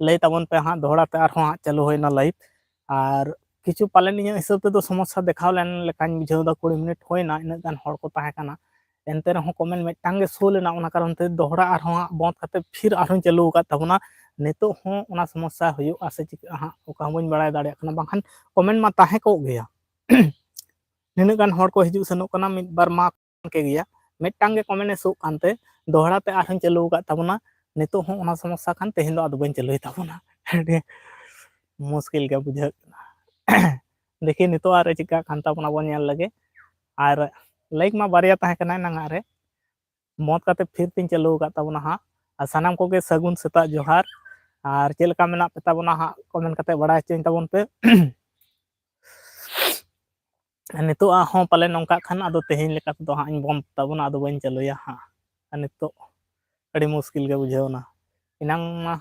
ᱞᱟᱹᱭ ᱛᱟᱵᱚᱱ ᱯᱮ ᱦᱟᱸᱜ ᱫᱚᱦᱲᱟ ᱛᱮ ᱟᱨᱦᱚᱸ ᱦᱟᱸᱜ ᱪᱟᱹᱞᱩ ᱦᱩᱭᱱᱟ ᱞᱟᱭᱤভ ᱟᱨ ᱠᱤᱪᱷᱩ ᱯᱟᱞᱮᱱ ᱤᱧᱟᱹᱜ ᱦᱤᱥᱟᱹᱵ ᱛᱮᱫᱚ ᱥᱚᱢᱚᱥᱥᱟ ᱫᱮᱠᱷᱟᱣ ᱞᱮᱱ ᱞᱮᱠᱟᱧ ᱵᱩᱡᱷᱟᱹᱣ ᱫᱟ 20 ᱢᱤᱱᱤᱴ ᱦᱩᱭᱱᱟ ᱤᱱᱟᱹᱜ ᱜᱟᱱ ᱦᱚᱲ ᱠᱚ ᱛᱟᱦᱮᱸ ᱠᱟᱱᱟ ᱮᱱᱛᱮ ᱨᱮᱦᱚᱸ ᱠᱚᱢᱮᱱᱴ ᱢᱤᱫᱴᱟᱝ ᱜᱮ ᱥᱳ ᱞᱮᱱᱟ ᱚᱱᱟ ᱠᱟᱨᱚᱱ ᱛᱮ ᱫᱚᱦᱲᱟ ᱟᱨᱦᱚᱸ ᱦᱟᱸᱜ ᱵᱚᱱᱫ ᱠᱟᱛᱮ ᱯᱷᱤᱨ ᱟᱨᱦᱚᱸᱧ ᱪᱟᱹᱞᱩ ᱟᱠᱟᱫ ᱛᱟᱵᱚᱱᱟ ᱱᱤᱛᱚᱜ ᱦᱚᱸ ᱚᱱᱟ ᱥᱚᱢᱚᱥᱥᱟ ᱦᱩᱭᱩᱜᱼᱟ ᱥᱮ ᱪᱤᱠᱟᱹᱜᱼᱟ ᱦᱟᱸᱜ ᱚᱠᱟ ᱦᱚᱸ ᱵᱟᱹᱧ ᱵᱟᱲᱟᱭ ᱫᱟᱲᱮᱭᱟᱜ ᱠᱟᱱᱟ ᱵᱟᱝᱠᱷᱟᱱ ᱠᱚᱢᱮᱱᱴ ᱢᱟ ᱛᱟᱦᱮᱸ ᱠᱚᱜ ᱜᱮᱭᱟ ᱱᱤᱱᱟᱹᱜ ᱜᱟᱱ ᱦᱚᱲ ᱠᱚ ᱦᱤᱡᱩᱜ ᱥᱮᱱᱚᱜ ᱠᱟᱱᱟ ᱢᱤᱫ ᱵᱟᱨ ᱢᱟ ᱠᱮ ᱜᱮᱭᱟ ᱢᱤᱫᱴᱟᱝ ᱜᱮ ᱠᱚᱢᱮᱱᱴ ᱮ ᱥᱳᱜ ᱠᱟᱱᱛᱮ ᱫᱚᱦᱲᱟ ᱛᱮ ᱟᱨᱦᱚᱸᱧ ᱪᱟᱹᱞᱩ ᱟᱠᱟᱫ ᱛᱟᱵᱚᱱᱟ ᱱᱤᱛᱚᱜ ᱦᱚᱸ ᱚᱱᱟ ᱥᱚᱢᱚᱥᱥᱟ ᱠᱷᱟᱱ ᱛᱮᱦᱮᱧ ᱫᱚ ᱟᱫᱚ ᱵᱟᱹᱧ ᱪᱟᱹᱞᱩᱭ ᱛᱟᱵᱚᱱᱟ ᱟᱹᱰᱤ मुश्किल ᱜᱮ ᱵᱩᱡᱷᱟᱹᱜ ᱠᱟᱱᱟ देखिए ᱱᱤᱛᱚᱜ ᱟᱨ ᱪᱤᱠᱟᱹᱜ ᱠᱟᱱ ᱛᱟᱵᱚᱱᱟ ᱵᱚᱱ ᱧᱮᱞ ᱞᱮᱜᱮ ᱟᱨ ᱞᱟᱭᱤᱠ ᱢᱟ ᱵᱟᱨᱭᱟ ᱛᱟᱦᱮᱸ ᱠᱟᱱᱟ ᱱᱟᱝᱟᱜ ᱨᱮ ᱢᱚᱛ ᱠᱟᱛᱮ ᱯᱷᱤᱨ ᱛᱤᱧ ᱪᱟᱹᱞᱩ ᱟᱠᱟᱫ ᱛᱟᱵᱚᱱᱟ ᱦᱟᱸᱜ ᱟᱨ ᱥᱟᱱᱟᱢ ᱠᱚᱜᱮ ᱥᱟᱹᱜᱩᱱ ᱥᱮᱛᱟᱜ ᱡᱚᱦᱟᱨ ᱟᱨ ᱪᱮᱫ ᱞᱮᱠᱟ ᱢᱮᱱᱟᱜ ᱯᱮ ᱛᱟᱵᱚᱱᱟ ᱦᱟᱸᱜ ᱠᱚᱢᱮᱱᱴ ᱠᱟᱛᱮ ᱵᱟᱲᱟᱭ ᱦᱚᱪᱚᱧ ᱛᱟᱵᱚᱱ ᱯᱮ ᱱᱤᱛᱚᱜ ᱦᱚᱸ ᱯᱟᱞᱮ ᱱᱚᱝᱠᱟᱜ ᱠᱷᱟᱱ ᱟᱫᱚ ᱛᱮᱦᱮᱧ ᱞᱮᱠᱟ ᱛᱮᱫᱚ ᱦᱟᱸᱜ ᱤᱧ ᱵᱚᱱᱫ ᱛᱟᱵᱚᱱᱟ ᱟᱫᱚ ᱵᱟᱹᱧ ᱪᱟᱹᱞᱩᱭᱟ ᱦᱟᱸᱜ ᱟᱨ ᱱᱤᱛᱚᱜ ᱟᱹᱰᱤ ᱢᱩᱥᱠᱤᱞ ᱜᱮ ᱵᱩᱡᱷᱟᱹᱣᱱᱟ ᱮᱱᱟᱝ ᱢᱟ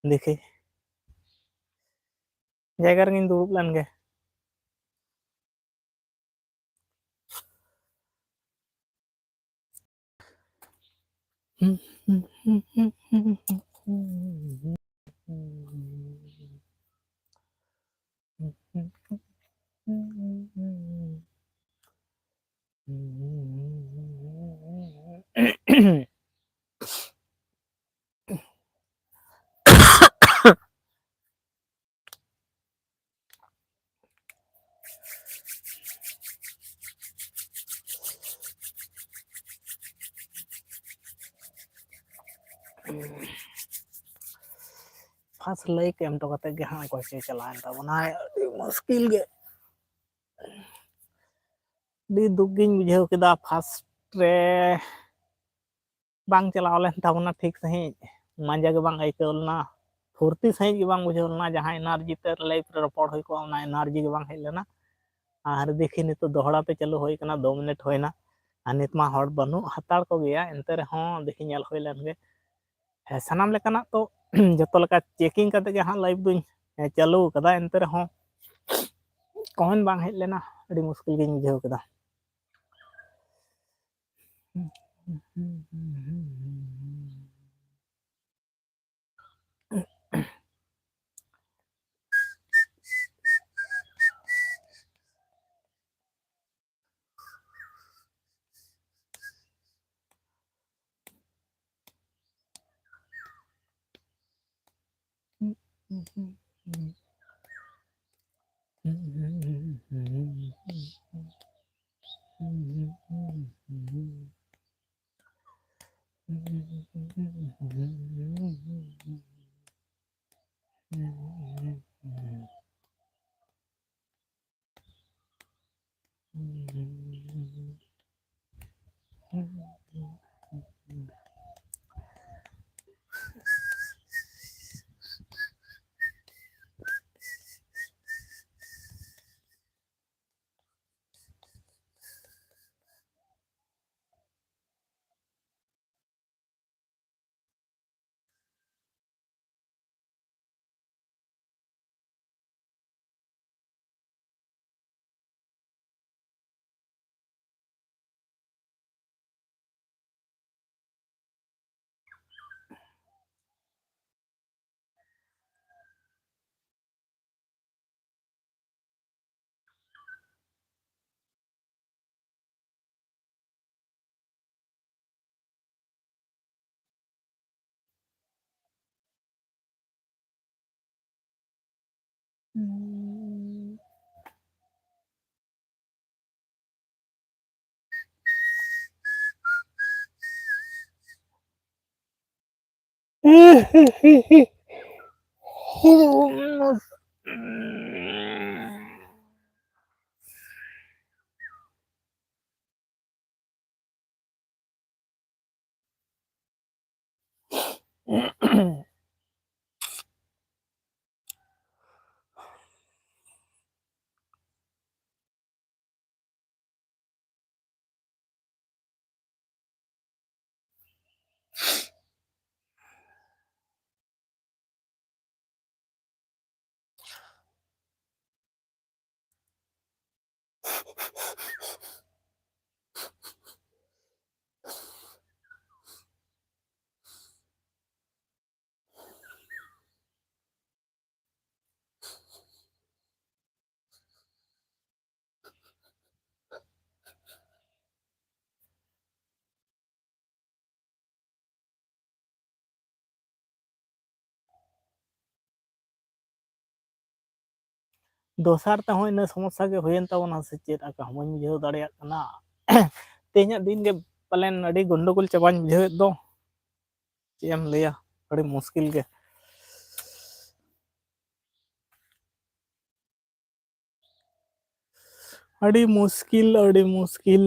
देखी জায়গা ᱨᱮᱜᱤᱧ ᱫᱩᱲᱩᱵ ᱞᱮᱱ ᱜᱮ फार्स्ट लाइक एम तो कते गे हाँ कोई से चलाएं तबना अड़ी मुश्किल गे दी दुख गिन बुझाव केदा फार्स्ट रे बांग चलाव लेन तबना ठीक सही मजा के बांग आइकल ना फुर्ती सही के बांग बुझाव ना जहां एनर्जी ते लाइफ रे रिपोर्ट होई को ना एनर्जी के बांग हेज लेना आर देखी नितो दोहड़ा पे चालू होई कना 2 मिनट होइना आ नित मा हड़ बनु हतार को गया एनते रे हों देखी नेल होई लेन गे सानाम लेकाना तो जतो लेका चेकिंग करते के हाँ लाइव दुई चालू कदा एनते रे हों कमेंट बांग हेज लेना अड़ी मुश्किल गिन बुझाव केदा ᱫᱚᱥᱟᱨ ᱛᱮᱦᱚᱸ ᱤᱱᱟᱹ ᱥᱚᱢᱚᱥᱥᱟ ᱜᱮ ᱦᱩᱭᱮᱱ ᱛᱟᱵᱚᱱᱟ ᱥᱮ ᱪᱮᱫ ᱟᱠᱟ ᱦᱚᱸ ᱵᱟᱹᱧ ᱵᱩᱡᱷᱟᱹᱣ ᱫᱟᱲᱮᱭᱟᱜ ᱠᱟᱱᱟ᱾ ᱛᱮᱦᱮᱧᱟᱜ ᱫᱤᱱ ᱜᱮ ᱯᱟᱞᱮᱱ ᱟᱹᱰᱤ ᱜᱚᱱᱰᱳᱜᱳᱞ ᱪᱟᱵᱟᱧ ᱵᱩᱡᱷᱟᱹᱣᱮᱫ ᱫᱚ᱾ ᱪᱮᱫ ᱮᱢ ᱞᱟᱹᱭᱟ, ᱟᱹᱰᱤ ᱢᱩᱥᱠᱤᱞ ᱜᱮ᱾ ᱟᱹᱰᱤ ᱢᱩᱥᱠᱤᱞ, ᱟᱹᱰᱤ ᱢᱩᱥᱠᱤᱞ᱾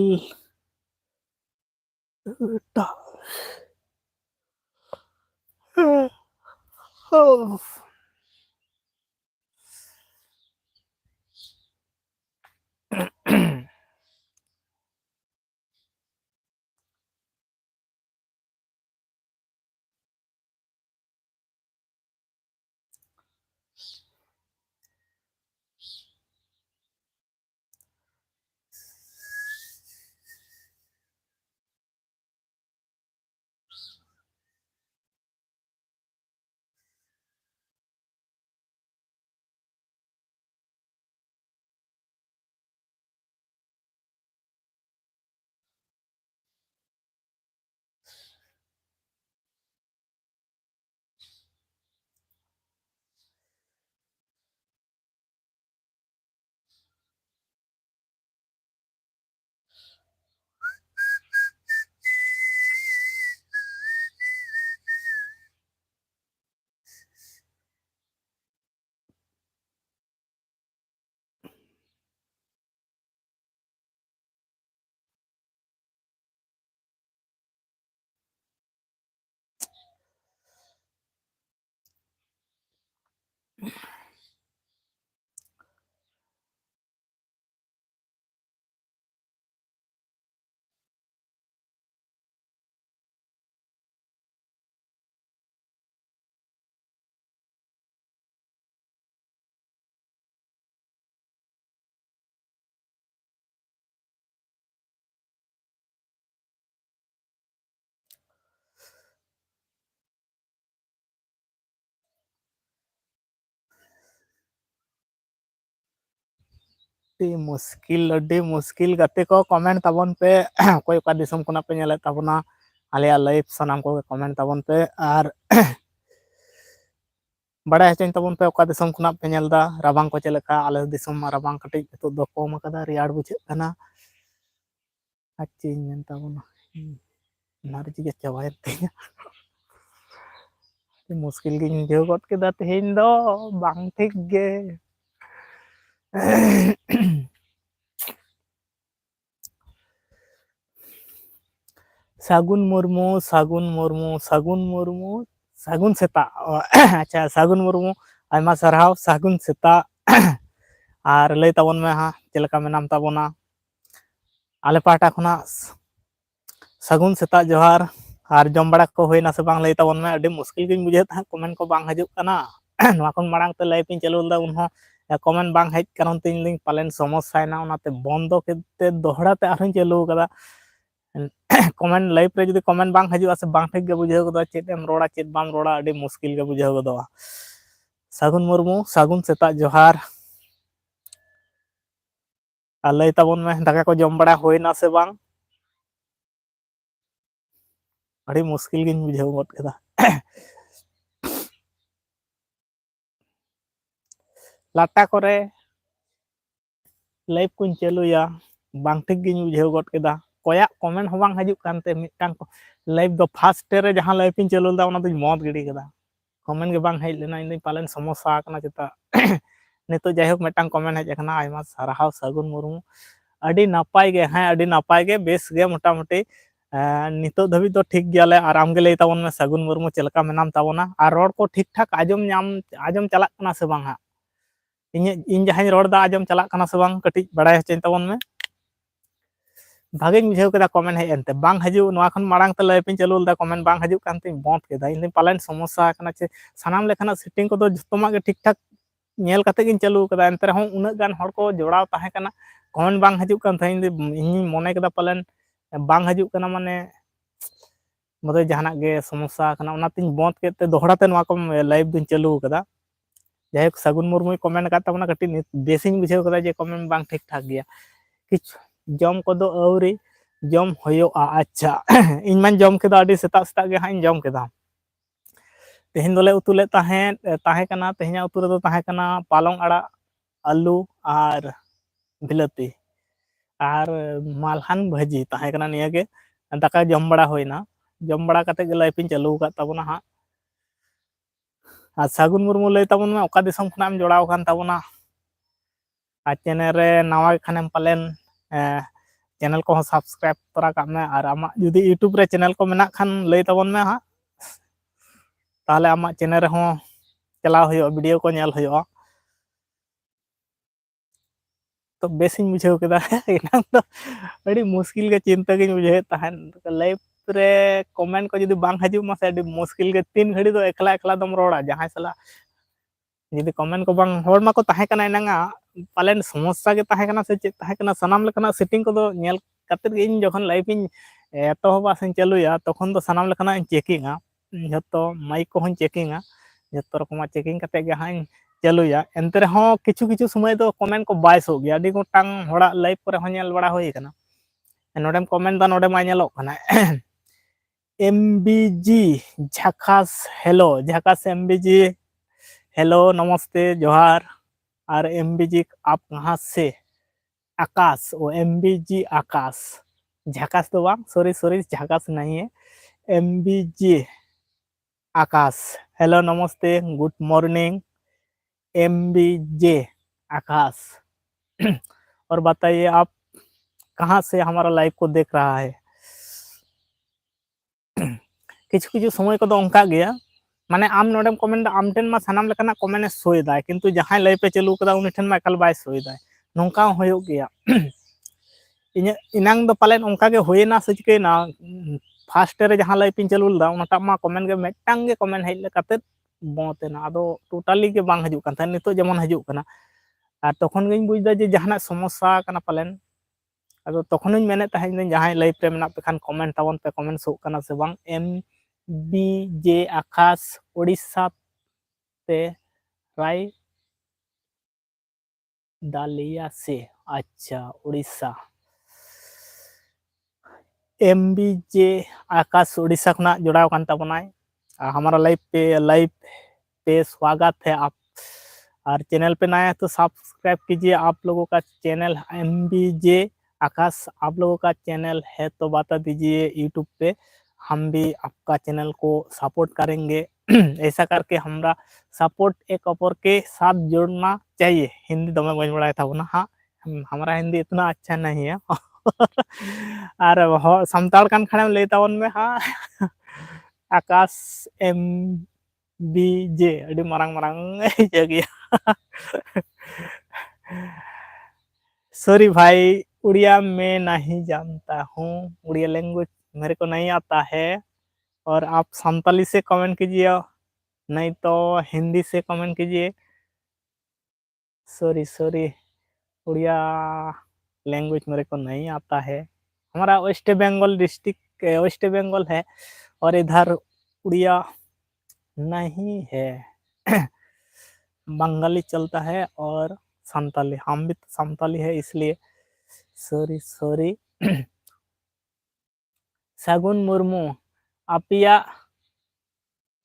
ᱟᱹᱰᱤ ᱢᱩᱥᱠᱤᱞ ᱜᱟᱛᱮ ᱠᱚ ᱠᱚᱢᱮᱱᱴ ᱛᱟᱵᱚᱱ ᱯᱮ, ᱚᱠᱚᱭ ᱚᱠᱟ ᱫᱤᱥᱚᱢ ᱠᱷᱚᱱᱟᱜ ᱯᱮ ᱧᱮᱞᱮᱫ ᱛᱟᱵᱚᱱᱟ᱾ ᱟᱞᱮᱭᱟᱜ ᱞᱟᱭᱤᱵᱷ ᱥᱟᱱᱟᱢ ᱠᱚᱜᱮ ᱠᱚᱢᱮᱱᱴ ᱛᱟᱵᱚᱱ ᱯᱮ, ᱟᱨ ᱵᱟᱲᱟᱭ ᱦᱚᱪᱚᱧ ᱛᱟᱵᱚᱱ ᱯᱮ ᱚᱠᱟ ᱫᱤᱥᱚᱢ ᱠᱷᱚᱱᱟᱜ ᱯᱮ ᱧᱮᱞ ᱫᱟ, ᱨᱟᱵᱟᱝ ᱠᱚ ᱪᱮᱫ ᱞᱮᱠᱟ᱾ ᱟᱞᱮ ᱫᱤᱥᱚᱢ ᱢᱟ ᱨᱟᱵᱟᱝ ᱠᱟᱹᱴᱤᱡ ᱱᱤᱛᱚᱜ ᱫᱚ ᱠᱚᱢ ᱠᱟᱫᱟ, ᱨᱮᱭᱟᱲ ᱵᱩᱡᱷᱟᱹᱜ ᱠᱟᱱᱟ᱾ ᱟᱨ ᱪᱮᱫ ᱤᱧ ᱢᱮᱱ ᱛᱟᱵᱚᱱᱟ, ᱮᱱᱟᱨᱡᱤ ᱜᱮ ᱪᱟᱵᱟᱭᱮᱱ ᱛᱤᱧᱟ᱾ ᱢᱩᱥᱠᱤᱞ ᱜᱤᱧ ᱵᱩᱡᱷᱟᱹᱣ ᱜᱚᱫ ᱠᱮᱫᱟ ᱛᱮᱦᱮᱧ ᱫᱚ, ᱵᱟᱝ ᱴᱷᱤᱠ ᱜᱮ᱾ ᱥᱟᱹᱜᱩᱱ ᱢᱩᱨᱢᱩ, ᱥᱟᱹᱜᱩᱱ ᱢᱩᱨᱢᱩ, ᱥᱟᱹᱜᱩᱱ ᱢᱩᱨᱢᱩ, ᱥᱟᱹᱜᱩᱱ ᱥᱮᱛᱟᱜ᱾ ᱟᱪᱪᱷᱟ, ᱥᱟᱹᱜᱩᱱ ᱢᱩᱨᱢᱩ ᱟᱭᱢᱟ ᱥᱟᱨᱦᱟᱣ, ᱥᱟᱹᱜᱩᱱ ᱥᱮᱛᱟᱜ᱾ ᱟᱨ ᱞᱟᱹᱭ ᱛᱟᱵᱚᱱ ᱢᱮ ᱦᱟᱸᱜ ᱪᱮᱫ ᱞᱮᱠᱟ ᱢᱮᱱᱟᱢ ᱛᱟᱵᱚᱱᱟ? ᱟᱞᱮ ᱯᱟᱦᱴᱟ ᱠᱷᱚᱱᱟᱜ ᱥᱟᱹᱜᱩᱱ ᱥᱮᱛᱟᱜ ᱡᱚᱦᱟᱨ᱾ ᱟᱨ ᱡᱚᱢ ᱵᱟᱲᱟ ᱠᱚ ᱦᱩᱭᱱᱟ ᱥᱮ ᱵᱟᱝ ᱞᱟᱹᱭ ᱛᱟᱵᱚᱱ ᱢᱮ? ᱟᱹᱰᱤ ᱢᱩᱥᱠᱤᱞ ᱜᱤᱧ ᱵᱩᱡᱷᱟᱹᱣ ᱛᱟᱦᱮᱸᱫ, ᱠᱚᱢᱮᱱᱴ ᱠᱚ ᱵᱟᱝ ᱦᱤᱡᱩᱜ ᱠᱟᱱᱟ᱾ ᱱᱚᱣᱟ ᱠᱷᱚᱱ ᱢᱟᱲᱟᱝ ᱛᱮ ᱞᱟᱭᱤᱵᱷ ᱤᱧ ᱪᱟᱹᱞᱩ ᱞᱮᱫᱟ, ᱩᱱᱦᱚᱸ ᱠᱚᱢᱮᱱᱴ ᱵᱟᱝ ᱦᱮᱡ ᱠᱟᱨᱚᱱ ᱛᱮ ᱤᱧ ᱯᱟᱞᱮᱱ ᱥᱚᱢᱚᱥᱥᱟᱭᱮᱱᱟ, ᱚᱱᱟᱛᱮ ᱵᱚᱱᱫᱚ ᱠᱟᱛᱮ ᱫᱚᱦᱲᱟ ᱛᱮ ᱟᱨᱦᱚᱸᱧ ᱪᱟᱹᱞᱩ ᱠᱟᱫᱟ᱾ ᱠᱚᱢᱮᱱᱴ ᱞᱟᱭᱤᱵᱷ ᱨᱮ ᱡᱩᱫᱤ ᱠᱚᱢᱮᱱᱴ ᱵᱟᱝ ᱦᱤᱡᱩᱜᱼᱟ ᱥᱮ, ᱵᱟᱝ ᱴᱷᱤᱠ ᱜᱮ ᱵᱩᱡᱷᱟᱹᱣ ᱜᱚᱫᱚᱜᱼᱟ, ᱪᱮᱫ ᱮᱢ ᱨᱚᱲᱟ ᱪᱮᱫ ᱵᱟᱢ ᱨᱚᱲᱟ, ᱟᱹᱰᱤ ᱢᱩᱥᱠᱤᱞ ᱜᱮ ᱵᱩᱡᱷᱟᱹᱣ ᱜᱚᱫᱚᱜᱼᱟ᱾ ᱥᱟᱹᱜᱩᱱ ᱢᱩᱨᱢᱩ, ᱥᱟᱹᱜᱩᱱ ᱥᱮᱛᱟᱜ ᱡᱚᱦᱟᱨ᱾ ᱟᱨ ᱞᱟᱹᱭ ᱛᱟᱵᱚᱱ ᱢᱮ, ᱫᱟᱠᱟ ᱠᱚ ᱡᱚᱢ ᱵᱟᱲᱟ ᱦᱩᱭᱱᱟ ᱥᱮ ᱵᱟᱝ? ᱟᱹᱰᱤ ᱢᱩᱥᱠᱤᱞ ᱜᱤᱧ ᱵᱩᱡᱷᱟᱹᱣ ᱜᱚᱫ ᱠᱮᱫᱟ᱾ ᱞᱟᱴᱟ ᱠᱚᱨᱮ ᱞᱟᱭᱤᱵᱷ ᱠᱚᱧ ᱪᱟᱹᱞᱩᱭᱟ, ᱵᱟᱝ ᱴᱷᱤᱠ ᱜᱤᱧ ᱵᱩᱡᱷᱟᱹᱣ ᱜᱚᱫ ᱠᱮᱫᱟ᱾ ᱠᱚᱭᱟᱜ ᱠᱚᱢᱮᱱᱴ ᱦᱚᱸ ᱵᱟᱝ ᱦᱤᱡᱩᱜ ᱠᱟᱱᱛᱮ, ᱢᱤᱫᱴᱟᱝ ᱞᱟᱭᱤᱵᱷ ᱫᱚ ᱯᱷᱟᱥᱴ ᱨᱮ ᱡᱟᱦᱟᱸ ᱞᱟᱭᱤᱵᱷ ᱤᱧ ᱪᱟᱹᱞᱩ ᱞᱮᱫᱟ, ᱚᱱᱟ ᱫᱚᱧ ᱢᱚᱛ ᱜᱤᱰᱤ ᱠᱟᱫᱟ᱾ ᱠᱚᱢᱮᱱᱴ ᱜᱮ ᱵᱟᱝ ᱦᱮᱡ ᱞᱮᱱᱟ, ᱤᱧᱫᱚᱧ ᱯᱟᱞᱮᱱ ᱥᱚᱢᱚᱥᱥᱟ ᱠᱟᱱᱟ ᱪᱮᱛᱟ᱾ ᱱᱤᱛᱚᱜ ᱡᱟᱭᱦᱳᱠ ᱢᱤᱫᱴᱟᱝ ᱠᱚᱢᱮᱱᱴ ᱦᱮᱡ ᱟᱠᱟᱱᱟ, ᱟᱭᱢᱟ ᱥᱟᱨᱦᱟᱣ ᱥᱟᱹᱜᱩᱱ ᱢᱩᱨᱢᱩ᱾ ᱟᱹᱰᱤ ᱱᱟᱯᱟᱭ ᱜᱮ, ᱦᱮᱸ ᱟᱹᱰᱤ ᱱᱟᱯᱟᱭ ᱜᱮ, ᱵᱮᱥ ᱜᱮ ᱢᱚᱴᱟᱢᱩᱴᱤ᱾ ᱱᱤᱛᱚᱜ ᱫᱷᱟᱹᱵᱤᱡ ᱫᱚ ᱴᱷᱤᱠ ᱜᱮᱭᱟᱞᱮ, ᱟᱨ ᱟᱢᱜᱮ ᱞᱟᱹᱭ ᱛᱟᱵᱚᱱ ᱢᱮ ᱥᱟᱹᱜᱩᱱ ᱢᱩᱨᱢᱩ ᱪᱮᱫ ᱞᱮᱠᱟ ᱢᱮᱱᱟᱢ ᱛᱟᱵᱚᱱᱟ? ᱟᱨ ᱨᱚᱲ ᱠᱚ ᱴᱷᱤᱠ ᱴᱷᱟᱠ ᱟᱸᱡᱚᱢ ᱪᱟᱞᱟᱜ ᱠᱟᱱᱟ ᱥᱮ ᱵᱟᱝ ᱦᱟᱸᱜ? ᱤᱧ ᱡᱟᱦᱟᱸᱧ ᱨᱚᱲᱫᱟ ᱟᱸᱡᱚᱢ ᱪᱟᱞᱟᱜ ᱠᱟᱱᱟ ᱥᱮ ᱵᱟᱝ? ᱠᱟᱹᱴᱤᱡ ᱵᱟᱲᱟᱭ ᱦᱚᱪᱚᱧ ᱛᱟᱵᱚᱱ ᱢᱮ᱾ ᱵᱷᱟᱜᱮᱧ ᱵᱩᱡᱷᱟᱹᱣ ᱠᱮᱫᱟ ᱠᱚᱢᱮᱱᱴ ᱦᱮᱡ ᱮᱱᱛᱮ, ᱵᱟᱝ ᱦᱤᱡᱩᱜ ᱱᱚᱣᱟ ᱠᱷᱚᱱ ᱢᱟᱲᱟᱝ ᱛᱮ ᱞᱟᱭᱤᱵᱷ ᱤᱧ ᱪᱟᱹᱞᱩ ᱞᱮᱫᱟ, ᱠᱚᱢᱮᱱᱴ ᱵᱟᱝ ᱦᱤᱡᱩᱜ ᱠᱟᱱᱛᱤᱧ ᱵᱚᱱᱫ ᱠᱮᱫᱟ᱾ ᱤᱧᱫᱚᱧ ᱯᱟᱞᱮᱱ ᱥᱚᱢᱚᱥᱥᱟ ᱠᱟᱱᱟ ᱪᱮ, ᱥᱟᱱᱟᱢ ᱞᱮᱠᱟᱱᱟᱜ ᱥᱮᱴᱤᱝ ᱠᱚᱫᱚ ᱡᱷᱚᱛᱚᱢᱟᱜ ᱜᱮ ᱴᱷᱤᱠ ᱴᱷᱟᱠ ᱧᱮᱞ ᱠᱟᱛᱮ ᱜᱤᱧ ᱪᱟᱹᱞᱩ ᱠᱟᱫᱟ, ᱮᱱᱛᱮ ᱨᱮᱦᱚᱸ ᱩᱱᱟᱹᱜ ᱜᱟᱱ ᱦᱚᱲ ᱠᱚ ᱡᱚᱲᱟᱣ ᱛᱟᱦᱮᱸ ᱠᱟᱱᱟ, ᱠᱚᱢᱮᱱᱴ ᱵᱟᱝ ᱦᱤᱡᱩᱜ ᱠᱟᱱ ᱛᱟᱦᱮᱸ᱾ ᱤᱧᱤᱧ ᱢᱚᱱᱮ ᱠᱮᱫᱟ ᱯᱟᱞᱮᱱ ᱵᱟᱝ ᱦᱤᱡᱩᱜ ᱠᱟᱱᱟ, ᱢᱟᱱᱮ ᱵᱳᱫᱷᱚᱭ ᱡᱟᱦᱟᱱᱟᱜ ᱜᱮ ᱥᱚᱢᱚᱥᱥᱟ ᱠᱟᱱᱟ, ᱚᱱᱟᱛᱤᱧ ᱵᱚᱱᱫ ᱠᱮᱫ ᱛᱮ ᱫᱚᱦᱲᱟ ᱛᱮ ᱱᱚᱣᱟ ᱠᱚ ᱞᱟᱭᱤᱵᱷ ᱫᱩᱧ ᱪᱟᱹᱞᱩ ᱠᱟᱫᱟ᱾ ᱡᱟᱭᱦᱳᱠ ᱥᱟᱹᱜᱩᱱ ᱢᱩᱨᱢᱩᱭ ᱠᱚᱢᱮᱱᱴ ᱟᱠᱟᱫ ᱛᱟᱵᱚᱱᱟ, ᱠᱟᱹᱴᱤᱡ ᱵᱮᱥᱤᱧ ᱵᱩᱡᱷᱟᱹᱣ ᱠᱮᱫᱟ ᱡᱮ ᱠᱚᱢᱮᱱᱴ ᱵᱟᱝ ᱴᱷᱤᱠ ᱴᱷᱟᱠ ᱜᱮᱭᱟ᱾ ᱡᱚᱢ ᱠᱚᱫᱚ ᱟᱹᱣᱨᱤ ᱡᱚᱢ ᱦᱩᱭᱩᱜᱼᱟ᱾ ᱟᱪᱪᱷᱟ, ᱤᱧ ᱢᱟᱧ ᱡᱚᱢ ᱠᱮᱫᱟ, ᱟᱹᱰᱤ ᱥᱮᱛᱟᱜ ᱥᱮᱛᱟᱜ ᱜᱮ ᱦᱟᱸᱜ ᱤᱧ ᱡᱚᱢ ᱠᱮᱫᱟ᱾ ᱛᱮᱦᱮᱧ ᱫᱚᱞᱮ ᱩᱛᱩ ᱞᱮᱫ ᱛᱟᱦᱮᱸᱫ, ᱛᱟᱦᱮᱸ ᱠᱟᱱᱟ ᱛᱮᱦᱮᱧᱟᱜ ᱩᱛᱩ ᱨᱮᱫᱚ ᱛᱟᱦᱮᱸ ᱠᱟᱱᱟ ᱯᱟᱞᱚᱝ ᱟᱲᱟᱜ आलू और बिलाती और मालहान भाजी तहे कना निया के दाका जम बड़ा होइना जम बड़ा कते गे लाइफ इन चालू का तबना हा सागुन मुर्मू लय तबन में ओका दिसम खनाम जोड़ाव कान तबना आ चैनल रे नवा खानेम पालेन चैनल को सब्सक्राइब तोरा का में और आमा जुदी यूट्यूब रे चैनल को मेना खान लय तबन में हा ताहले आमा चैनल रे हो चलाव होयो वीडियो को नेल होयो तो बेसिन बुझाव केदा इनाम तो अड़ी मुश्किल के चिंता के बुझे तहन लाइफ रे कमेंट को जदी बांग हजू मासे अड़ी मुश्किल के 3 घड़ी तो एकला एकला दम रोड़ा जहां सला जदी कमेंट को बांग होड़ माको तहे कना इनांगा पालेन समस्या के तहे कना से चे तहे कना सनाम लेकना सेटिंग को दो नेल कते इन जखन लाइफ इन एतो होबा से चलुया तखन तो सनाम लेकना चेकिंगा जतो माइक को हन चेकिंगा जतो रकमा चेकिंग कते गे हां चलुया एंते रहो किछु किछु समय तो कमेंट को बाय सो गया अडी गोटांग होड़ा लाइव पर हो नेल बड़ा होई कना नोडेम कमेंट दा नोडे मा नेलो कना एमबीजी झाकास एमबीजी हेलो नमस्ते जोहार और एमबीजी आप कहाँ से आकाश ओ एमबीजी आकाश झाकास तो वांग सॉरी झाकास नहीं है एमबीजी आकाश हेलो नमस्ते गुड मॉर्निंग एमबीजे आकाश और बताइए आप कहाँ से हमारा लाइव को देख रहा है किछु किछु समय को अंका गया माने आम नोडेम कमेंट आम टेन मा सनाम लेकना कमेंट सोय दाय किंतु जहां लाइव पे चालू कदा उनी ठेन मा एकल बाय सोय दाय नोंका होयो गया इने इनांग दो पालेन ओंका गे होयना से चिकेना फास्ट रे जहां लाइव पिन चालू लदा उनाटा मा कमेंट गे मेटांग गे कमेंट हेज लेकाते बोतेना आदो टोटली के बांग हजू कान नितो जेमन हजू कना और तखन गिन बुझदा जे जहाना समस्या कना पालेन आदो तखन इन मेने तहन जहां लाइव पे मेना पे खान कमेंट तावन पे कमेंट सो कना से बांग एम बीजे आकाश ओडिशा ते राय डालिया से अच्छा उड़ीसा एमबीजे आकाश उड़ीसा खना जुड़ाव कान तबनाय हमारा लाइव पे स्वागत है आप और चैनल पे नया है तो सब्सक्राइब कीजिए आप लोगों का चैनल एमबीजे आकाश आप लोगों का चैनल है तो बता दीजिए यूट्यूब पे हम भी आपका चैनल को सपोर्ट करेंगे ऐसा करके हमारा सपोर्ट एक अपर के साथ जोड़ना चाहिए हिंदी दमे बन बड़ा था ना हाँ हमारा हिंदी इतना अच्छा नहीं है और संताल कान खाने में लेता में हाँ आकाश एम बीजे अड़ी मरंग मरंग जगह सॉरी भाई उड़िया में नहीं जानता हूँ उड़िया लैंग्वेज मेरे को नहीं आता है और आप संताली से कमेंट कीजिए नहीं तो हिंदी से कमेंट कीजिए सॉरी उड़िया लैंग्वेज मेरे को नहीं आता है हमारा वेस्ट बंगाल डिस्ट्रिक्ट वेस्ट बंगाल है और इधर उड़िया नहीं है बंगाली चलता है और संताली हम भी संताली है इसलिए सॉरी सागुन मुर्मू आपिया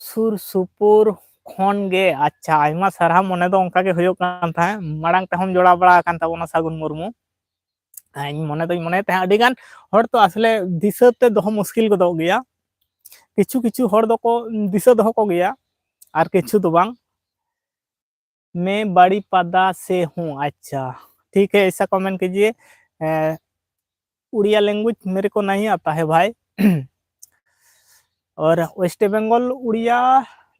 सुर सुपुर खन गे अच्छा आइमा सारा मने दो ओंका गे होयो कान था माड़ांग ते हम जोड़ा बड़ा कान ताबोना सागुन मुर्मू इन मने तो मने ते अडी गान हर तो असले दिसते दो मुश्किल को दो गया किछु किछु हर दो को दिस दो को गया और किछु तो बांग मैं बड़ी पदा से हूँ अच्छा ठीक है ऐसा कमेंट कीजिए उड़िया लैंग्वेज मेरे को नहीं आता है भाई और वेस्ट बंगाल उड़िया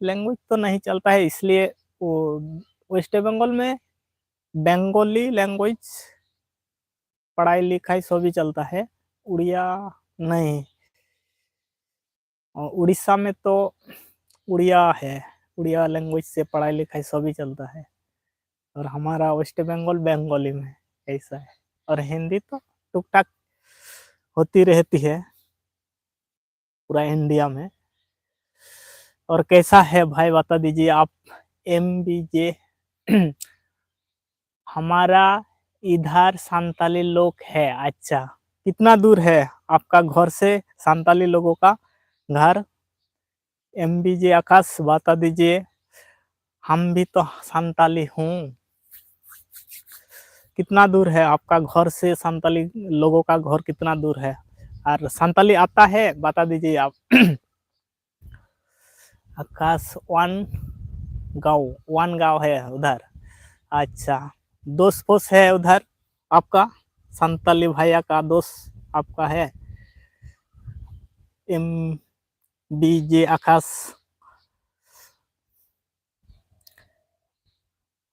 लैंग्वेज तो नहीं चलता है इसलिए वेस्ट बंगाल में बंगाली लैंग्वेज पढ़ाई लिखाई सभी चलता है उड़िया नहीं उड़ीसा में तो उड़िया है उड़िया लैंग्वेज से पढ़ाई लिखाई सभी चलता है और हमारा वेस्ट बंगाल बंगाली में ऐसा है और हिंदी तो टुक टाक होती रहती है पूरा इंडिया में और कैसा है भाई बता दीजिए आप एमबीजे हमारा इधर संताली लोग है अच्छा कितना दूर है आपका घर से संताली लोगों का घर एमबीजे आकाश बता दीजिए हम भी तो संताली हूँ कितना दूर है आपका घर से? संताली लोगों का घर कितना दूर है? और संताली आता है बता दीजिए आप। आकाश वन गांव है उधर। अच्छा, दोस्त पोस्त है उधर आपका? संताली भैया का दोस्त आपका है? एम बी जे आकाश।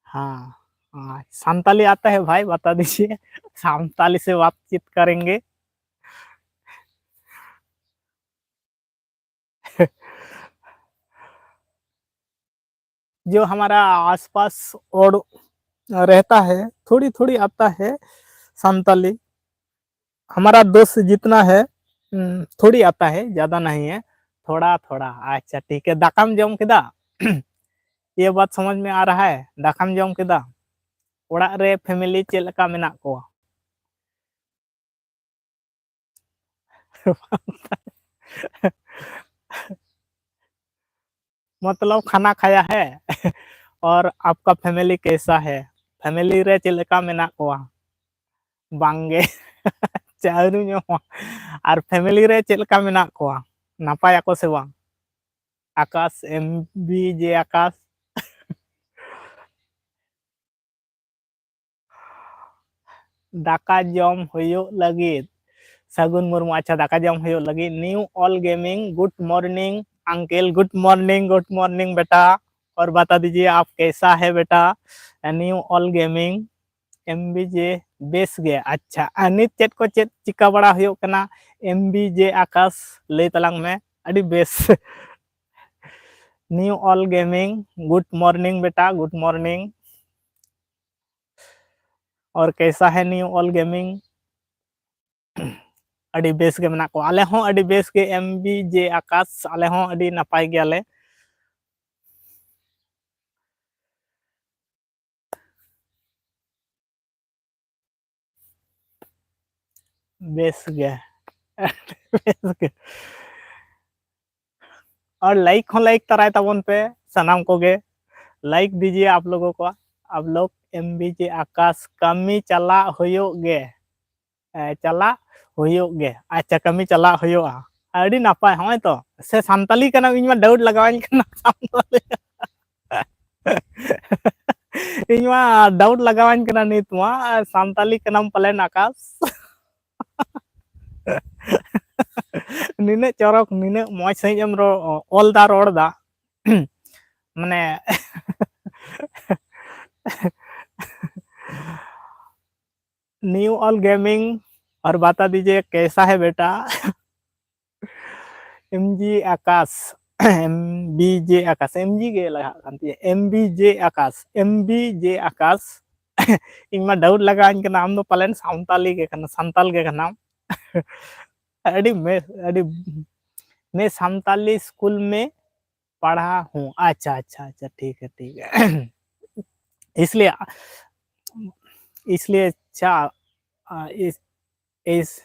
हाँ हाँ, संताली आता है भाई बता दीजिए। संताली से बातचीत करेंगे। जो हमारा आसपास और रहता है थोड़ी थोड़ी आता है संताली। हमारा दोस्त जितना है थोड़ी आता है, ज्यादा नहीं है, थोड़ा थोड़ा। अच्छा ठीक है, दाकाम जम केदा? ये बात समझ में आ रहा है? दाकाम जम केदा? ओड़ा रे फैमिली चेक लका मेना को? मतलब खाना खाया है। और आपका फैमिली कैसा है? फैमिली रे चेक लका मेना को? बांगे। चारू ᱧᱚᱜ আর ফ্যামিলি রে চেক লকা মেনা কোয়া? নাপায় ako se bang? Akash M B J Akash. दाका जम हुयुग लगिद सगुन मुर्मू। अच्छा, दाका जम हुयुग लगिद। New all gaming good morning uncle. Good morning बेटा। और बता दीजिए आप कैसा है बेटा? New all gaming M B J बेस गे। अच्छा, नित चेत को चेत चिका बड़ा हुयुग कना? एम बी जे आकाश लय तलांग में। अड़ी base. Knew all gaming good morning बेटा, गुड मॉर्निंग। और कैसा है न्यू ऑल गेमिंग? अड़ी बेस के मेना को। आले हों अड़ी बेस के एम बी जे आकाश, आले हों अड़ी नपाय गयाले। बेस गे। बेस गे। और लाइक हो लाइक तराय तबन पे सनाम को गे। लाइक दीजिए आप लोगों को। आप लोग एम बी जे आकाश कमी चला हुयुग गे। चला हुयुग गे। अच्छा, कमी चला हुयुगा। अड़ी नपाय होय तो से संताली कना इन मा डाउट लगावाኝ कना संताली। इन मा डाउट लगावाኝ कना नित मा संताली कनाम पलेन आकाश। निने चरक निने मौज सही एम ऑल दा रोड दा। माने न्यू ऑल गेमिंग। और बता दीजिए कैसा है बेटा? एम जी आकाश। एम बी जे आकाश एम जी गे लगा एम बी जे आकाश एम बी जे आकाश। इन मा डाउट लगावाኝ कना आम दो पलेन संताली गे कना, संताल गे कना। अड़ी मैं संताली स्कूल में पढ़ा हूँ। अच्छा अच्छा अच्छा, ठीक है ठीक है। इसलिए इसलिए अच्छा इस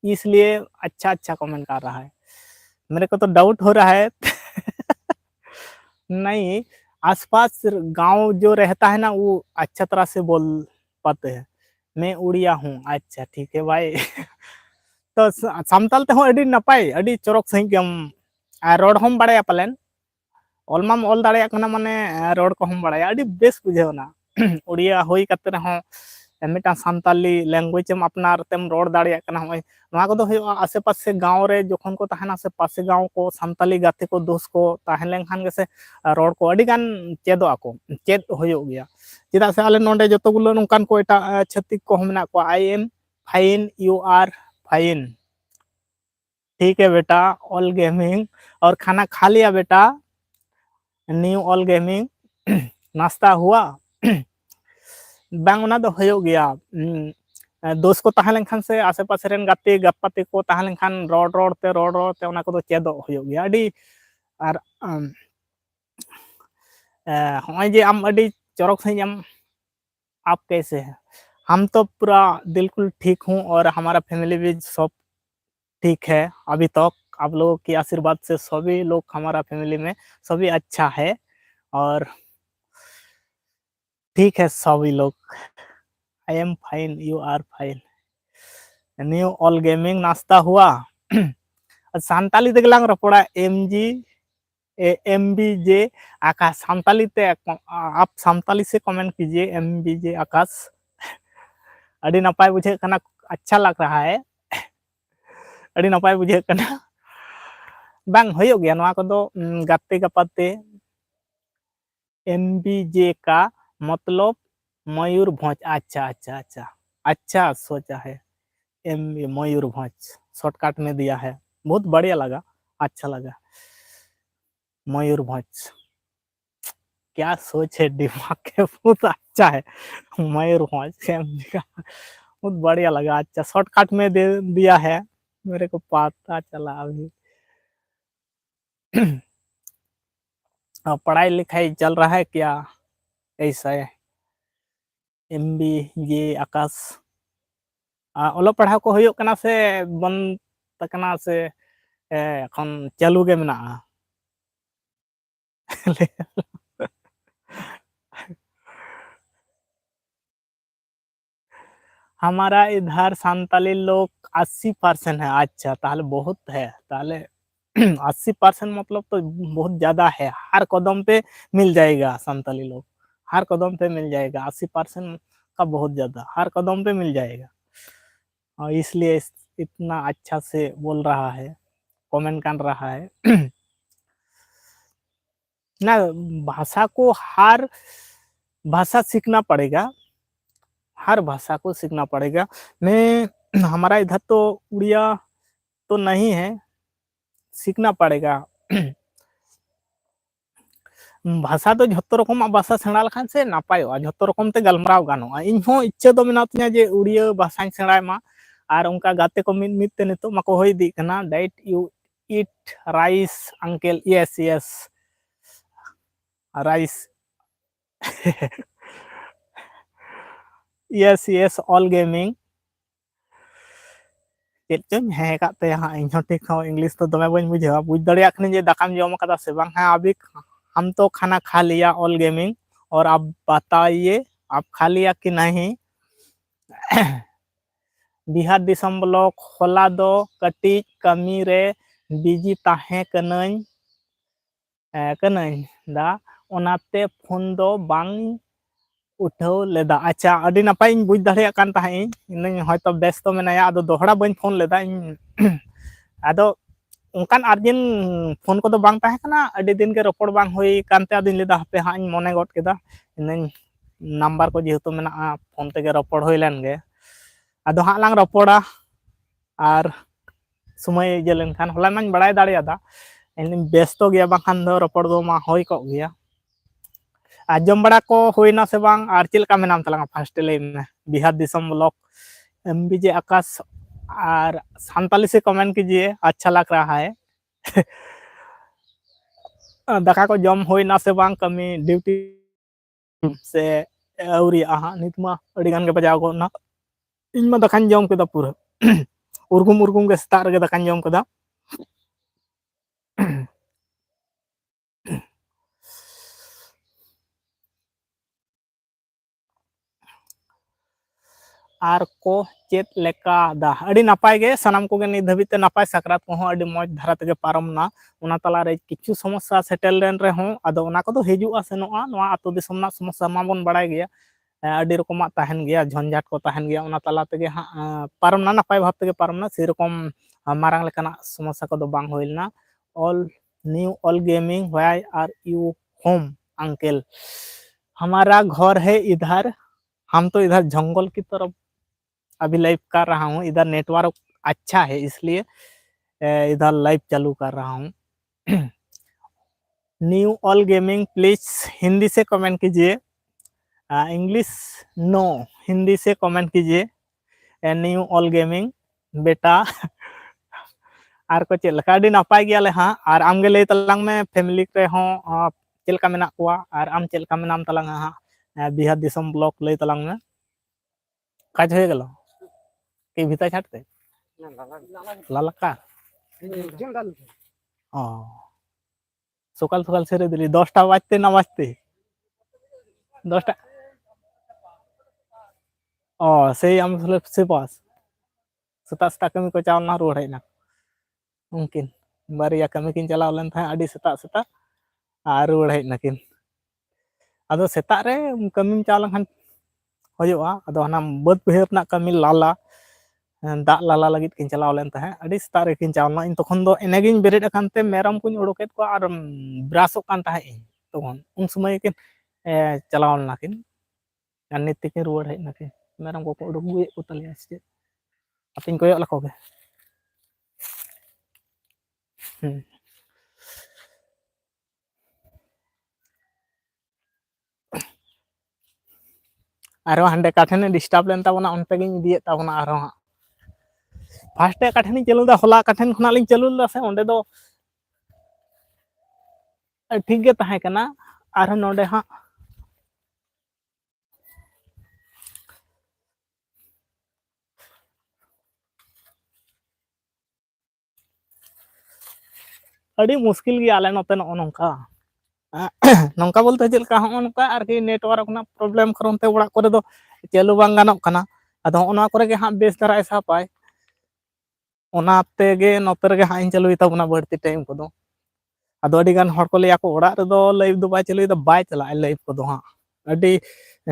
इसलिए अच्छा अच्छा कमेंट कर रहा है। मेरे को तो डाउट हो रहा है। नहीं, आसपास गांव जो रहता है ना वो अच्छा तरह से बोल पाते हैं। मैं उड़िया हूँ। अच्छा ठीक है भाई। तो सामताल ते हो अड़ी नपाय अड़ी चरक सही गम रोड हम बड़ाया पलेन? ऑल माम ऑल दाड़े कना माने रोड को हम बड़ाया अड़ी बेस बुझेवना। उड़िया होई कते हो मिटा संताली लैंग्वेज एम अपनार तेम रोड दाड़े कना। होय नोआ को दो होय आसे पासे गांव रे जोखन को तहना से पासे गांव को संताली गाते को दोस्त को तहन लेंखान गेसे रोड को अड़ी गान चेदो आको चेद होयो गया। चेदा से आले नोंडे जतो गुलो नोंकान को एटा छत्तिक को हमना को I am fine you are fine. ठीक है बेटा ऑल गेमिंग। और खाना खा लिया बेटा? न्यू ऑल गेमिंग। नाश्ता हुआ? बांग ओना दो होयो गया। दोस्त को तहां लेंखान से आसे पासे रेन गाते गप्पाते को तहां लेंखान रोड ते ओना को दो चेदो होयो गया अड़ी। और होय जे आम अड़ी चरक सही आम आप कैसे हैं? हम तो पूरा बिल्कुल ठीक हूँ और हमारा फैमिली भी सब ठीक है अभी तक। आप लोगों की आशीर्वाद से सभी लोग हमारा फैमिली में सभी अच्छा है और ठीक है सभी लोग। I am fine, you are fine. न्यू ऑल गेमिंग नाश्ता हुआ? सानताली ते गेलांग रपोड़ा एमजी एमबीजे आकाश। सानताली ते आप सानताली से कमेंट कीजिए एमबीजे आकाश। अड़ी नपाय बुझे कना, अच्छा लग रहा है, अड़ी नपाय बुझे कना। बांग होयो गया नवा को दो गाते गपाते। एमबीजे का मतलब मयूरभंज। अच्छा अच्छा अच्छा अच्छा सोचा है। एम मयूरभंज शॉर्टकट में दिया है, बहुत बढ़िया लगा, अच्छा लगा। मयूरभंज, क्या सोच है दिमाग के, बहुत अच्छा है। मयूरभंज का बहुत बढ़िया लगा, अच्छा शॉर्टकट में दे दिया है, मेरे को पता चला अभी। पढ़ाई लिखाई चल रहा है क्या, ऐसा है? एम बी ये आकाश ओलो पढ़ाव को होयो कना से बंद तकना से एखन चालू गे मेनाआ? हमारा इधर संताली लोग 80% है। अच्छा ताहले बहुत है ताहले। 80% मतलब तो बहुत ज्यादा है, हर कदम पे मिल जाएगा संताली लोग, हर कदम पे मिल जाएगा। 80% का बहुत ज्यादा, हर कदम पे मिल जाएगा, और इसलिए इतना अच्छा से बोल रहा है, कमेंट कर रहा है। ना भाषा को, हर भाषा सीखना पड़ेगा, हर भाषा को सीखना पड़ेगा। मैं हमारा इधर तो उड़िया तो नहीं है, सीखना पड़ेगा। भाषा तो झोत्तो रकम भाषा सेणा लखान से नापायोगा, झोत्तो रकम ते गलमराव गानोगा। इन हो इच्छा तो मेना तिया जे उड़िया भाषाኝ सेणाय मा, आर उनका गाते को मिद मिद ते नितो माको होय दी कना। Did you eat rice uncle? Yes yes rice. Yes yes all gaming. चेद चों हे काते हां इन हो ठीक हो इंग्लिश तो दमे बन बुझेवा, बुझ दड़िया खनि जे दाकाम जम कदा से बांग? हां अभी हम तो खाना खा लिया ऑल गेमिंग, और आप बताइए आप खा लिया कि नहीं? बिहार दिसम ब्लॉक होला दो कटिज कमी रे बिजी ताहे कनई दा ओनाते फोन दो बांग उठाव लेदा। अच्छा अडी नपाय बुझ दाड़िया कान ताहे इन हयतो व्यस्त मेनाया, आदो दोहरा बन फोन लेदा इन। आदो उनकान अर्जेंट फोन को बांग ताहे कना, अडी दिन के रोपड़ बांग हुई कानते आदिन लेदा हपे हां इन मने गट केदा इन नंबर को जेहेतु मेना फोन तेगे रोपड़ हुई लेन गे। आदो हां लांग रोपड़ा और समय इजे लेनखान होला माñ बड़ाय दाड़ियादा, इन व्यस्त गया बाखान दो रोपड़ दो मा होय को गया। आजम बड़ा को होइना से बांग, और चिलका में नाम तलांगा फर्स्ट ले में? बिहार दिसम ब्लॉक एमबीजे आकाश, और संताली से कमेंट कीजिए, अच्छा लग रहा है। दाका को जम होइना से बांग, कमी ड्यूटी से अउरी आहा नितमा अड़ी गान के बजाव को ना। इन मा दाकान जम केदा पूरा। उर्गुम उर्गुम के स्टार के दाकान जम केदा। आर को चेत लेका दा अड़ी नापाय गे सनाम को गे नि धबित ते नापाय साकरात को अड़ी मौज धारा तेगे पारमना। उना तला रे किछु समस्या सेटल लेन रे हो, आदो उना को दो हिजुआ सेनोआ। नोआ आतो दिसम ना समस्या माबोन बड़ाय गया, अड़ी रकमा ताहेन गया, झंझाट को ताहेन गया। उना तला तेगे हां पारमना, नापाय भाब तेगे पारमना, सेरकम मारांग लेकाना समस्या को दो बांग होइलना। All new all gaming why are you home uncle? हमारा घर है इधर, हम तो इधर जंगल की तरफ अभी लाइव कर रहा हूँ। इधर नेटवर्क अच्छा है इसलिए इधर लाइव चालू कर रहा हूँ। Knew all gaming please Hindi से कमेंट कीजिए, इंग्लिश नो, हिंदी से कमेंट कीजिए। न्यू ऑल गेमिंग बेटा। आर को चेल लका अडी नापाय गया ले हां। और आम गे लay तलांग में फैमिली रे हो चेल का मेना कोआ, और आम चेल का मेनाम तलांग हां बिहार दिसम ब्लॉक लay तलांग में काज हो गेलो कि भीतर छाटते लालका ओ सकाल सकाल सेरे दिली 10टा बाजते ना बाजते 10टा ᱥᱮᱭ ᱟᱢ ᱥᱮ ᱯᱟᱥ ᱥᱮᱛᱟᱜ ᱥᱮᱛᱟᱜ ᱠᱟᱹᱢᱤ ᱠᱚ ᱪᱟᱣ ᱞᱮᱱᱟ ᱨᱩᱣᱟᱹᱲ ᱦᱮᱡ ᱮᱱᱟ ᱩᱱᱠᱤᱱ ᱵᱟᱨᱭᱟ ᱠᱟᱹᱢᱤ ᱠᱤᱱ ᱪᱟᱞᱟᱣ ᱞᱮᱱ ᱛᱟᱦᱮᱸᱫ ᱟᱹᱰᱤ ᱥᱮᱛᱟᱜ ᱥᱮᱛᱟᱜ ᱟᱨ ᱨᱩᱣᱟᱹᱲ ᱦᱮᱡ ᱱᱟᱠᱤᱱ ᱟᱫᱚ ᱥᱮᱛᱟᱜ ᱨᱮ ᱠᱟᱹᱢᱤᱢ ᱪᱟᱣ ᱞᱮᱱᱠᱷᱟᱱ ᱦᱩᱭᱩᱜᱼᱟ ᱟᱫᱚ ᱦᱟᱱᱟ ᱵᱟᱹᱫᱽ ᱵᱟᱹᱭᱦᱟᱹᱲ ᱨᱮᱱᱟᱜ ᱠᱟᱹᱢᱤ ᱞᱟᱞᱟ ᱫᱟᱜ ᱞᱟᱞᱟ ᱞᱟᱹᱜᱤᱫ ᱠᱤᱱ ᱪᱟᱞᱟᱣ ᱞᱮᱱ ᱛᱟᱦᱮᱸᱫ ᱟᱹᱰᱤ ᱥᱮᱛᱟᱜ ᱨᱮᱠᱤᱱ ᱪᱟᱣ ᱞᱮᱱᱟ ᱤᱧ ᱛᱚᱠᱷᱚᱱ ᱫᱚ ᱮᱱᱮᱜᱤᱧ ᱵᱮᱨᱮᱫ ᱟᱠᱟᱱ ᱛᱮ ᱢᱮᱨᱚᱢ ᱠᱚᱧ ᱩᱰᱩᱠᱮᱫ ᱠᱚᱣᱟ ᱟᱨ ᱵᱨᱟᱥᱚᱜ ᱠᱟᱱ ᱛᱟᱦᱮᱸᱫ ᱤᱧ ᱛᱚᱠᱷᱚᱱ ᱩᱱ ᱥᱚᱢᱚᱭ ᱠᱤᱱ ᱪᱟᱞᱟᱣ ᱞᱮᱱᱟ ᱠᱤᱱ ᱟᱨ ᱱᱤᱛ ᱛᱮᱠᱤᱱ ᱨᱩᱣᱟᱹᱲ ᱦᱮᱡ ᱱᱟᱠᱤᱱ ᱢᱮᱨᱚᱢ ᱠᱚᱠᱚ ᱩᱰᱩᱠ ᱟᱹᱜᱩᱭᱮᱫ ᱠᱚ ᱛᱟᱞᱮᱭᱟ ᱥᱮ ᱪᱮᱫ ᱟᱯᱮᱧ ᱠᱚᱭᱚᱜ ᱞᱮᱠᱚ ᱜᱮ ᱟᱨᱚ ᱦᱟᱸᱰᱮ ᱚᱠᱟ ᱴᱷᱮᱱᱮ ᱰᱤᱥᱴᱟᱵ ᱞᱮᱱ ᱛᱟᱵᱚᱱᱟ ᱚᱱᱛᱮ ᱜᱤᱧ ᱤᱫᱤᱭᱮᱫ ᱛᱟᱵᱚᱱᱟ ᱟᱨᱦᱚᱸ ᱦᱟᱸᱜ ᱯᱷᱟᱥᱴᱮ ᱚᱠᱟ ᱴᱷᱮᱱᱤᱧ ᱪᱟᱹᱞᱩ ᱞᱮᱫᱟ ᱦᱚᱞᱟ ᱚᱠᱟ ᱴᱷᱮᱱ ᱠᱷᱚᱱᱟᱜ ᱞᱤᱧ ᱪᱟᱹᱞᱩ ᱞᱮᱫᱟ ᱥᱮ ᱚᱸᱰᱮ ᱫᱚ ᱴᱷᱤᱠ ᱜᱮ ᱛᱟᱦᱮᱸ ᱠᱟᱱᱟ ᱟᱨᱦᱚᱸ ᱱᱚᱰᱮ ᱦᱟᱸᱜ ᱟᱹᱰᱤ ᱢᱩᱥᱠᱤᱞ ᱜᱮᱭᱟ ᱟᱞᱮ ᱱᱚᱛᱮ ᱱᱚᱜᱼᱚ ᱱᱚᱝᱠᱟ ᱱᱚᱝᱠᱟ ᱵᱚᱞᱛᱮ ᱪᱮᱫ ᱞᱮᱠᱟ ᱦᱚᱸᱜᱼᱚ ᱱᱚᱝᱠᱟ ᱟᱨᱠᱤ नेᱴᱣᱟᱨᱠ ᱨᱮᱱᱟᱜ ᱯᱨᱚᱵᱞᱮᱢ ᱠᱟᱨᱚᱱ ᱛᱮ ᱚᱲᱟᱜ ᱠᱚᱨᱮ ᱫᱚ ᱪᱟᱹᱞᱩ ᱵᱟᱝ ᱜᱟᱱᱚᱜ ᱠᱟᱱᱟ ᱟᱫᱚ ᱦᱚᱸᱜᱼᱚ ᱱᱚᱣᱟ ᱠᱚᱨᱮ ᱜᱮ ᱦᱟᱸᱜ ᱵᱮᱥ ᱫᱷᱟᱨᱟᱭ ᱥᱟᱵᱟᱭ ᱚᱱᱟ ᱛᱮᱜᱮ ᱱᱚᱛᱮ ᱨᱮᱜᱮ ᱦᱟᱸᱜ ᱤᱧ ᱪᱟᱹᱞᱩᱭ ᱛᱟᱵᱚᱱᱟ ᱵᱟᱹᱲᱛᱤ ᱴᱟᱭᱤᱢ ᱠᱚᱫᱚ ᱟᱫᱚ ᱟᱹᱰᱤ ᱜᱟᱱ ᱦᱚᱲ ᱠᱚ ᱞᱟᱹᱭᱟᱠᱚ ᱚᱲᱟᱜ ᱨᱮᱫᱚ ᱞᱟᱭᱤᱵᱷ ᱫᱚ ᱵᱟᱭ ᱪᱟᱹᱞᱩᱭᱮᱫᱟ ᱵᱟᱭ ᱪᱟᱞᱟᱜᱼᱟ ᱞᱟᱭᱤᱵᱷ ᱠᱚᱫᱚ ᱦᱟᱸᱜ ᱟᱹᱰᱤ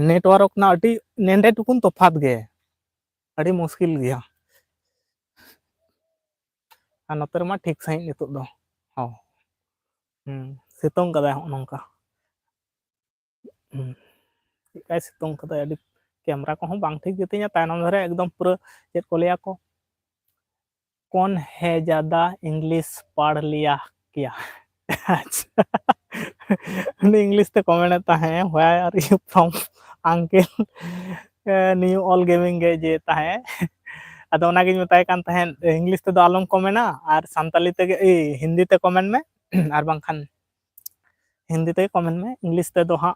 ᱱᱮᱴᱣᱟᱨᱠ ᱨᱮᱱᱟᱜ ᱟᱹᱰᱤ ᱱᱮᱸᱰᱮ ᱴᱩᱠᱩᱱ ᱛᱚᱯᱷᱟᱛ ᱜᱮ ᱟᱹᱰᱤ ᱢᱩᱥᱠᱤᱞ ᱜᱮᱭᱟ ᱟᱨ ᱱᱚᱛᱮ ᱨᱮᱢᱟ ᱴᱷᱤᱠ ᱥᱟᱺᱦᱤᱡ ᱱᱤᱛᱚᱜ ᱫᱚ ᱦᱚᱸ ᱥᱤᱛᱩᱝ ᱠᱟᱫᱟᱭ ᱦᱚᱸᱜᱼᱚ ᱱᱚᱝᱠᱟ ᱪᱮᱫᱠᱟᱭ ᱥᱤᱛᱩᱝ ᱠᱟᱫᱟᱭ ᱟᱹᱰᱤ ᱠᱮᱢᱮᱨᱟ ᱠᱚᱦᱚᱸ ᱵᱟᱝ ᱴᱷᱤᱠ ᱜᱮᱛᱤᱧᱟ ᱛᱟᱭᱱᱚᱢ ᱫᱷᱟᱨᱮ ᱮᱠᱫᱚᱢ ᱯᱩᱨᱟᱹ ᱪᱮᱫ ᱠᱚ ᱞᱟᱹᱭᱟᱠᱚ कौन है ज़्यादा इंग्लिश पढ़ लिया क्या अच्छा उन्हें इंग्लिश ते कमेंट ताहें why are you from uncle new all gaming गे जे ताहें ᱟᱫᱚ ᱚᱱᱟᱜᱤᱧ ᱢᱮᱛᱟᱭ ᱠᱟᱱ ᱛᱟᱦᱮᱸᱫ ᱤᱝᱞᱤᱥ ᱛᱮᱫᱚ ᱟᱞᱚᱢ ᱠᱚᱢᱮᱱᱴᱟ ᱟᱨ ᱥᱟᱱᱛᱟᱞᱤ ᱛᱮᱜᱮ ᱦᱤᱱᱫᱤ ᱛᱮ ᱠᱚᱢᱮᱱᱴ ᱢᱮ ᱟᱨ ᱵᱟᱝᱠᱷᱟन हिंदी ᱛᱮᱜᱮ ᱠᱚᱢᱮᱱᱴ ᱢᱮ इंग्लिश तेदो हाँ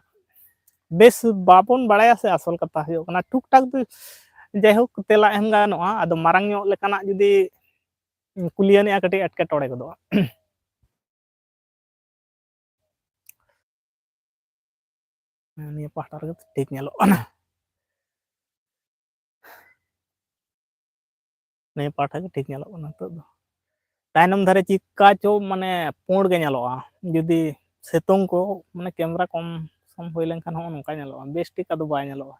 बेस बाबन बाड़ाया से आसल कथा हुयो कना टुक टाक दो जायहोक तेला एम गानोआ आदो मारांग ᱧᱚᱜ ᱞᱮᱠᱟᱱᱟᱜ ᱡᱩᱫᱤ ᱠᱩᱞᱤᱭᱟᱱᱤᱡᱼᱟ ᱠᱟᱹᱴᱤᱡ ᱮᱴᱠᱮᱴᱚᱬᱮ ᱜᱚᱫᱚᱜᱼᱟ ᱱᱤᱭᱟᱹ ᱯᱟᱦᱴᱟ ᱨᱮᱜᱮ ᱴᱷᱤᱠ ᱧᱮᱞᱚᱜ ᱠᱟᱱᱟ ᱱᱤᱭᱟᱹ ᱯᱟᱦᱴᱟ ᱜᱮ ᱴᱷᱤक ᱧᱮᱞᱚᱜ ᱠᱟᱱᱟ ᱱᱤᱛᱚᱜ ᱫᱚ ᱛᱟᱭᱱᱚᱢ ᱫᱷᱟᱨᱮ ᱪᱤᱠᱟ ᱪᱚ ᱢᱟᱱᱮ ᱯᱩᱸᱲ ᱜᱮ ᱧᱮᱞᱚᱜᱼᱟ ᱡᱩᱫᱤ ᱥᱤᱛᱩᱝ ᱠᱚ ᱢᱟᱱᱮ ᱠᱮᱢᱮᱨᱟ ᱠᱚᱢ ᱥᱚᱢ ᱦᱩᱭ ᱞᱮᱱᱠᱷᱟᱱ ᱦᱚᱸ ᱱᱚᱝᱠᱟ ᱧᱮᱞᱚᱜᱼᱟ ᱵᱮᱥ ᱴᱷᱤᱠ ᱟᱫᱚ ᱵᱟᱭ ᱧᱮᱞᱚᱜᱼᱟ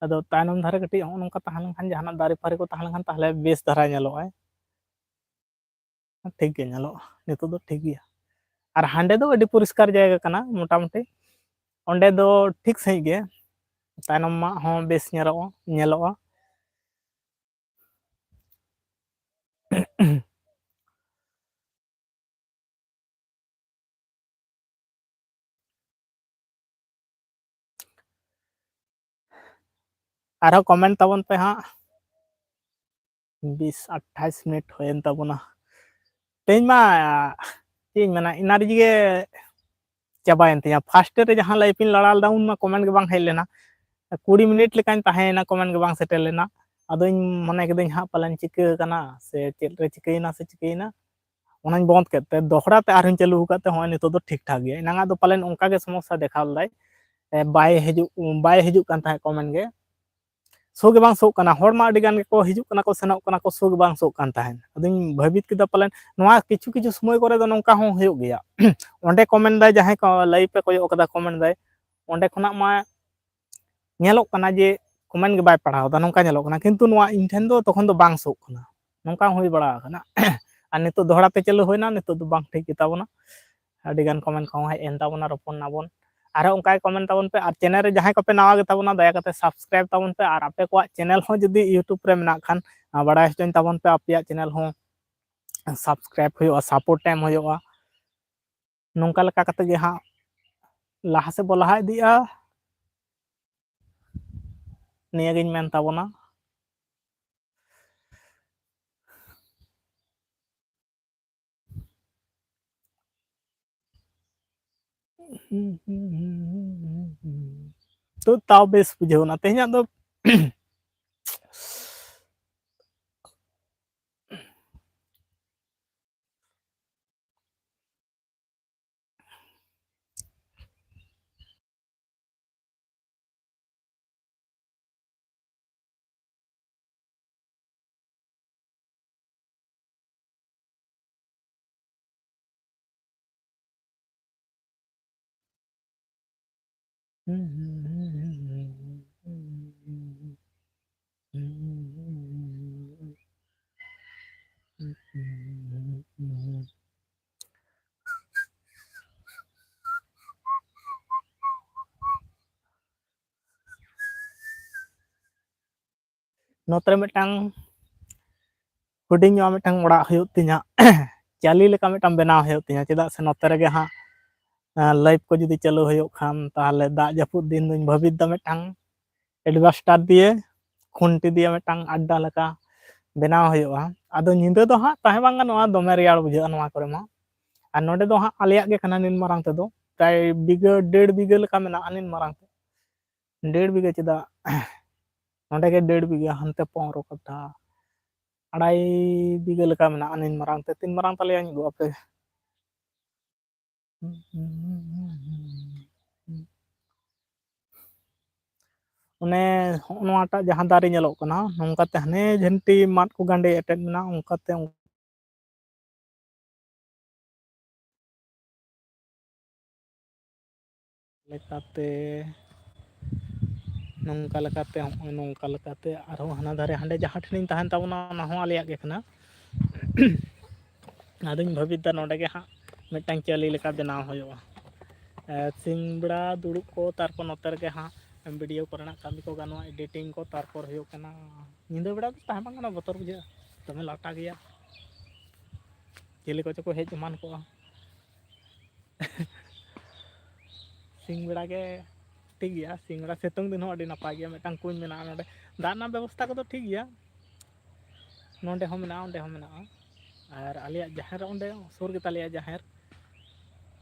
ᱟᱫᱚ ᱛᱟᱭᱱᱚᱢ ᱫᱷᱟᱨᱮ ᱠᱟᱹᱴᱤᱡ ᱦᱚᱸᱜᱼᱚ ᱱᱚᱝᱠᱟ ᱛᱟᱦᱮᱸ ᱞᱮᱱᱠᱷᱟᱱ ᱡᱟᱦᱟᱱᱟᱜ ᱫᱟᱨᱮ ᱯᱷᱟᱨᱮ ᱠᱚ ᱛᱟᱦᱮᱸ ᱞᱮᱱᱠᱷᱟᱱ ᱛᱟᱦᱚᱞᱮ ᱵᱮᱥ ᱫᱷᱟᱨᱟ ᱧᱮᱞᱚᱜᱼᱟ ᱴᱷᱤᱠ ᱜᱮ ᱧᱮᱞᱚᱜᱼᱟ ᱱᱤᱛᱚᱜ ᱫᱚ ᱴᱷᱤᱠ ᱜᱮᱭᱟ ᱟᱨ ᱦᱟᱸᱰᱮ ᱫᱚ ᱟᱹᱰᱤ ᱯᱚᱨᱤᱥᱠᱟᱨ ᱡᱟᱭᱜᱟ ᱠᱟᱱᱟ ᱢᱚᱴᱟᱢᱩᱴᱤ ᱚᱸᱰᱮ ᱫᱚ ᱴᱷᱤᱠ ᱥᱟᱺᱦᱤᱡ ᱜᱮ ᱛᱟᱭᱱᱚᱢ ᱢᱟ ᱦᱚᱸ ᱵᱮᱥ ᱧᱮᱞᱚᱜᱼᱟ ᱟᱨᱦᱚᱸ ᱠᱚᱢᱮᱱᱴ ᱛᱟᱵᱚᱱ ᱯᱮ ᱦᱟᱸᱜ 20-28 मिनट हुए तबना तेज मा ᱪᱮᱫ ᱤᱧ ᱢᱮᱱᱟ ᱮᱱᱟᱨᱡᱤ ᱜᱮ ᱪᱟᱵᱟᱭᱮᱱ ᱛᱤᱧᱟᱹ ᱯᱷᱟᱥᱴ ᱨᱮ ᱡᱟᱦᱟᱸ ᱞᱟᱭᱤᱯ ᱤᱧ ᱞᱟᱲᱟ ᱞᱮᱫᱟ ᱩᱱ ᱢᱟ ᱠᱚᱢᱮᱱᱴ ᱜᱮ ᱵᱟᱝ ᱦᱮᱡ ᱞᱮᱱᱟ 20 ᱢᱤᱱᱤᱴ ᱞᱮᱠᱟᱧ ᱛᱟᱦᱮᱸᱭᱮᱱᱟ ᱠᱚᱢᱮᱱᱴ ᱜᱮ ᱵᱟᱝ ᱥᱮᱴᱮᱨ ᱞᱮᱱᱟ ᱟᱫᱚᱧ ᱢᱚᱱᱮ ᱠᱤᱫᱟᱹᱧ ᱦᱟᱸᱜ ᱯᱟᱞᱮᱱ ᱪᱤᱠᱟᱹ ᱠᱟᱱᱟ ᱥᱮ ᱪᱮᱫ ᱨᱮ ᱪᱤᱠᱟᱹᱭᱮᱱᱟ ᱥᱮ ᱪᱤᱠᱟᱹᱭᱮᱱᱟ ᱚᱱᱟᱧ ᱵᱚᱱᱫ ᱠᱮᱫ ᱛᱮ ᱫᱚᱦᱲᱟ ᱛᱮ ᱟᱨᱦᱚᱸᱧ ᱪᱟᱹᱞᱩ ᱟᱠᱟᱫ ᱛᱮ ᱦᱚᱸᱜᱼᱚᱭ ᱱᱤᱛᱚᱜ ᱫᱚ ᱴᱷᱤᱠ ᱴᱷᱟᱠ ᱜᱮᱭᱟ ᱮᱱᱟᱝᱟᱜ ᱫᱚ ᱯᱟᱞᱮᱱ ᱚᱱᱠᱟ ᱜᱮ ᱥᱚᱢᱚᱥᱥᱟ ᱫᱮᱠᱷᱟᱣ ᱞᱮᱫᱟᱭ ᱵᱟᱭ ᱦᱤᱡᱩᱜ ᱠᱟᱱ ᱛᱟᱦᱮᱸᱫ ᱠᱚᱢᱮᱱᱴ ᱜᱮ ᱥᱳ ᱜᱮ ᱵᱟᱝ ᱥᱳᱜ ᱠᱟᱱᱟ ᱦᱚᱲ ᱢᱟ ᱟᱹᱰᱤ ᱜᱟᱱ ᱜᱮᱠᱚ ᱦᱤᱡᱩᱜ ᱠᱟᱱᱟ ᱠᱚ ᱥᱮᱱᱚᱜ ᱠᱟᱱᱟ ᱠᱚ ᱥᱳ ᱜᱮ ᱵᱟᱝ ᱥᱳᱜ ᱠᱟᱱ ᱛᱟᱦᱮᱸᱫ ᱟᱫᱚᱧ ᱵᱷᱟᱹᱵᱤᱛ ᱠᱮᱫᱟ ᱯᱟᱞᱮᱱ ᱱᱚᱣᱟ ᱠᱤᱪᱷᱩ ᱠᱤᱪᱷᱩ ᱥᱚᱢᱚᱭ ᱠᱚᱨᱮ ᱫᱚ ᱱᱚᱝᱠᱟ ᱦᱚᱸ ᱦᱩᱭᱩᱜ ᱜᱮᱭᱟ ᱚᱸᱰᱮ ᱠᱚᱢᱮᱱᱴ ᱫᱟᱭ ᱡᱟᱦᱟᱸᱭ ᱠᱚ ᱞᱟᱭᱤᱵᱷ ᱮ ᱠᱚᱭᱚᱜ ᱠᱟᱫᱟ ᱠᱚᱢᱮᱱᱴ ᱫᱟᱭ ᱚᱸᱰᱮ ᱠᱷᱚᱱᱟᱜ ᱢᱟ ᱧᱮᱞᱚᱜ ᱠᱟᱱᱟ ᱡᱮ ᱠᱚᱢᱮᱱᱴ ᱜᱮ ᱵᱟᱭ ᱯᱟᱲᱦᱟᱣ ᱮᱫᱟ ᱱᱚᱝᱠᱟ ᱧᱮᱞᱚᱜ ᱠᱟᱱᱟ ᱠᱤᱱᱛᱩ ᱱᱚᱣᱟ ᱤᱧ ᱴᱷᱮᱱ ᱫᱚ ᱛᱚᱠᱷᱚᱱ ᱫᱚ ᱵᱟᱝ ᱥᱳᱜ ᱠᱟᱱᱟ ᱱᱚᱝᱠᱟ ᱦᱩᱭ ᱵᱟᱲᱟ ᱟᱠᱟᱱᱟ ᱟᱨ ᱱᱤᱛᱚᱜ ᱫᱚᱦᱲᱟ ᱛᱮ ᱪᱟᱹᱞᱩ ᱦᱩᱭᱱᱟ ᱱᱤᱛᱚᱜ ᱫᱚ ᱵᱟᱝ ᱴᱷᱤᱠ ᱜᱮᱛᱟ ᱵᱚᱱᱟ ᱟᱹᱰᱤ ᱜᱟᱱ ᱠᱚᱢᱮᱱᱴ ᱠᱚᱦᱚᱸ ᱦᱮᱡ ᱮᱱ ᱛᱟᱵᱚᱱᱟ ᱨᱚᱯᱚᱲ ᱱᱟᱵᱚᱱ ᱟᱨᱦᱚᱸ ᱚᱱᱠᱟ ᱜᱮ ᱠᱚᱢᱮᱱᱴ ᱛᱟᱵᱚᱱ ᱯᱮ ᱟᱨ ᱪᱮᱱᱮᱞ ᱨᱮ ᱡᱟᱦᱟᱸᱭ ᱠᱚᱯᱮ ᱱᱟᱣᱟ ᱜᱮᱛᱟᱵᱚᱱᱟ ᱫᱟᱭᱟ ᱠᱟᱛᱮ ᱥᱟᱵᱥᱠᱨᱟᱭᱤᱵ ᱛᱟᱵᱚᱱ ᱯᱮ ᱟᱨ ᱟᱯᱮ ᱠᱚᱣᱟᱜ ᱪᱮᱱᱮᱞ ᱦᱚᱸ ᱡᱩᱫᱤ ᱤᱭᱩᱴᱩᱵᱽ ᱨᱮ ᱢᱮᱱᱟᱜ ᱠᱷᱟᱱ ᱵᱟᱲᱟᱭ ᱦᱚᱪᱚᱧ ᱛᱟᱵᱚᱱ ᱯᱮ ᱟᱯᱮᱭᱟᱜ ᱪᱮᱱᱮᱞ ᱦᱚᱸ ᱥᱟᱵᱥᱠᱨᱟᱭᱤᱵ ᱦᱩᱭᱩᱜᱼᱟ ᱥᱟᱯᱳᱨᱴ ᱮᱢ ᱦᱩᱭᱩᱜᱼᱟ ᱱᱚᱝᱠᱟ ᱞᱮᱠᱟ ᱠᱟᱛᱮ ᱜᱮ ᱦᱟᱸᱜ ᱞᱟᱦᱟ ᱥᱮᱫ ᱵᱚ ᱞᱟᱦᱟ ᱤᱫᱤᱜᱼᱟ ᱱᱤᱭᱟᱹᱜᱤᱧ ᱢᱮᱱ ᱛᱟᱵᱚᱱᱟ ᱛᱚ ᱛᱟᱣ ᱵᱮᱥ ᱵᱩᱡᱷᱟᱹᱣ ᱮᱱᱟ ᱛᱮᱦᱮᱧᱟᱜ ᱫᱚ ᱱᱚᱛᱮ ᱢᱤᱫᱴᱟᱝ ᱦᱩᱰᱤᱧ ᱧᱚᱜ ᱢᱤᱫᱴᱟᱝ ᱚᱲᱟᱜ ᱦᱩᱭᱩᱜ ᱛᱤᱧᱟ ᱪᱟᱹᱞᱤ ᱞᱮᱠᱟ ᱢᱤᱫᱴᱟᱝ ᱵᱮᱱᱟᱣ ᱦᱩᱭᱩᱜ ᱛᱤᱧᱟ ᱪᱮᱫᱟᱜ ᱥᱮ ᱱᱚᱛᱮ ᱨᱮᱜᱮ ᱦᱟᱸᱜ ᱞᱟᱭᱤᱴ ᱠᱚ ᱡᱩᱫᱤ ᱪᱟᱹᱞᱩ ᱦᱩᱭᱩᱜ ᱠᱷᱟᱱ ᱛᱟᱦᱞᱮ ᱫᱟᱜ ᱡᱟᱹᱯᱩᱫ ᱫᱤᱱ ᱫᱩᱧ ᱵᱷᱟᱵᱤᱛ ᱫᱟ ᱢᱤᱫᱴᱟᱝ ᱮᱰᱵᱮᱥᱴᱟᱨ ᱫᱤᱭᱮ ᱠᱷᱩᱱᱴᱤ ᱫᱤᱭᱮ ᱢᱤᱫᱴᱟᱝ ᱟᱰᱰᱟ ᱞᱮᱠᱟ ᱵᱮᱱᱟᱣ ᱦᱩᱭᱩᱜᱼᱟ ᱟᱫᱚ ᱧᱤᱫᱟᱹ ᱫᱚ ᱦᱟᱸᱜ ᱛᱟᱦᱮᱸ ᱵᱟᱝ ᱜᱟᱱᱚᱜᱼᱟ ᱫᱚᱢᱮ ᱨᱮᱭᱟᱲ ᱵᱩᱡᱷᱟᱹᱜᱼᱟ ᱱᱚᱣᱟ ᱠᱚᱨᱮ ᱢᱟ ᱟᱨ ᱱᱚᱰᱮ ᱫᱚ ᱦᱟᱸᱜ ᱟᱞᱮᱭᱟᱜ ᱜᱮ ᱠᱟᱱᱟ ᱱᱤᱱ ᱢᱟᱨᱟᱝ ᱛᱮᱫᱚ ᱯᱨᱟᱭ ᱵᱤᱜᱷᱟᱹ 1.5 ᱵᱤᱜᱷᱟᱹ ᱞᱮᱠᱟ ᱢᱮᱱᱟᱜᱼᱟ ᱱᱤᱱ ᱢᱟᱨᱟᱝ ᱛᱮ 1.5 ᱵᱤᱜᱷᱟᱹ ᱪᱮᱫᱟᱜ ᱱᱚᱰᱮ ᱜᱮ 1.5 ᱵᱤᱜᱷᱟᱹ ᱦᱟᱱᱛᱮ 15 ᱠᱟᱴᱷᱟ 2.5 ᱵᱤᱜᱷᱟᱹ ᱞᱮᱠᱟ ᱢᱮᱱᱟᱜᱼᱟ ᱱᱤᱱ ᱢᱟᱨᱟᱝ ᱛᱮ ᱛᱤᱱ ᱢᱟᱨᱟᱝ ᱛᱟᱞᱮᱭᱟ ᱧᱮᱞ ᱟᱯᱮ ᱚᱱᱮ ᱦᱚᱸᱜᱼᱚ ᱱᱚᱣᱟᱴᱟᱜ ᱡᱟᱦᱟᱸ ᱫᱟᱨᱮ ᱧᱮᱞᱚᱜ ᱠᱟᱱᱟ ᱱᱚᱝᱠᱟᱛᱮ ᱦᱟᱱᱮ ᱡᱷᱟᱹᱱᱴᱤ ᱢᱟᱫ ᱠᱚ ᱜᱟᱸᱰᱮ ᱮᱴᱮᱫ ᱢᱮᱱᱟᱜᱼᱟ ᱚᱱᱠᱟᱛᱮ ᱞᱮᱠᱟᱛᱮ ᱱᱚᱝᱠᱟ ᱞᱮᱠᱟᱛᱮ ᱦᱚᱸᱜᱼᱚᱭ ᱱᱚᱝᱠᱟ ᱞᱮᱠᱟᱛᱮ ᱟᱨᱦᱚᱸ ᱦᱟᱱᱟ ᱫᱷᱟᱨᱮ ᱦᱟᱸᱰᱮ ᱡᱟᱦᱟᱸ ᱴᱷᱮᱱᱤᱧ ᱛᱟᱦᱮᱱ ᱛᱟᱵᱚᱱᱟ ᱚᱱᱟ ᱦᱚᱸ ᱟᱞᱮᱭᱟᱜ ᱜᱮ ᱠᱟᱱᱟ ᱟᱫᱚᱧ ᱵᱷᱟᱹᱵᱤᱛ ᱫᱟ ᱱᱚᱰᱮ ᱜᱮ ᱦᱟᱸᱜ ᱢᱤᱫᱴᱟᱝ ᱪᱟᱹᱞᱤ ᱞᱮᱠᱟ ᱵᱮᱱᱟᱣ ᱦᱩᱭᱩᱜᱼᱟ ᱥᱤᱧ ᱵᱮᱲᱟ ᱫᱩᱲᱩᱵ ᱠᱚ ᱛᱟᱨᱯᱚᱨ ᱱᱚᱛᱮ ᱨᱮᱜᱮ ᱦᱟᱸᱜ ᱵᱷᱤᱰᱤᱭᱳ ᱠᱚᱨᱮᱱᱟᱜ ᱠᱟᱹᱢᱤ ᱠᱚ ᱜᱟᱱᱚᱜᱼᱟ ᱮᱰᱤᱴᱤᱝ ᱠᱚ ᱛᱟᱨᱯᱚᱨ ᱦᱩᱭᱩᱜ ᱠᱟᱱᱟ ᱧᱤᱫᱟᱹ ᱵᱮᱲᱟ ᱫᱚ ᱛᱟᱦᱮᱸ ᱵᱟᱝ ᱠᱟᱱᱟ ᱵᱚᱛᱚᱨ ᱵᱩᱡᱷᱟᱹᱜᱼᱟ ᱫᱚᱢᱮ ᱞᱟᱴᱟ ᱜᱮᱭᱟ ᱪᱤᱞᱤ ᱠᱚᱪᱚ ᱠᱚ ᱦᱮᱡ ᱮᱢᱟᱱ ᱠᱚᱜᱼᱟ ᱥᱤᱧ ᱵᱮᱲᱟ ᱜᱮ ᱴᱷᱤᱠ ᱜᱮᱭᱟ ᱥᱤᱧ ᱵᱮᱲᱟ ᱥᱤᱛᱩᱝ ᱫᱤᱱ ᱦᱚᱸ ᱟᱹᱰᱤ ᱱᱟᱯᱟᱭ ᱜᱮᱭᱟ ᱢᱤᱫᱴᱟᱝ ᱠᱩᱧ ᱢᱮᱱᱟᱜᱼᱟ ᱱᱚᱰᱮ ᱫᱟᱜ ᱨᱮᱱᱟᱜ ᱵᱮᱵᱚᱥᱛᱷᱟ ᱠᱚᱫᱚ ᱴᱷᱤᱠ ᱜᱮᱭᱟ ᱱᱚᱰᱮ ᱦᱚᱸ ᱢᱮᱱᱟᱜᱼᱟ ᱚᱸᱰᱮ ᱦᱚᱸ ᱢᱮᱱᱟᱜᱼᱟ ᱟᱨ ᱟᱞᱮᱭᱟᱜ ᱡᱟᱦᱮᱨ ᱚᱸᱰᱮ ᱥᱩᱨ ᱜᱮᱛᱟᱞᱮᱭᱟ ᱡᱟᱦᱮᱨ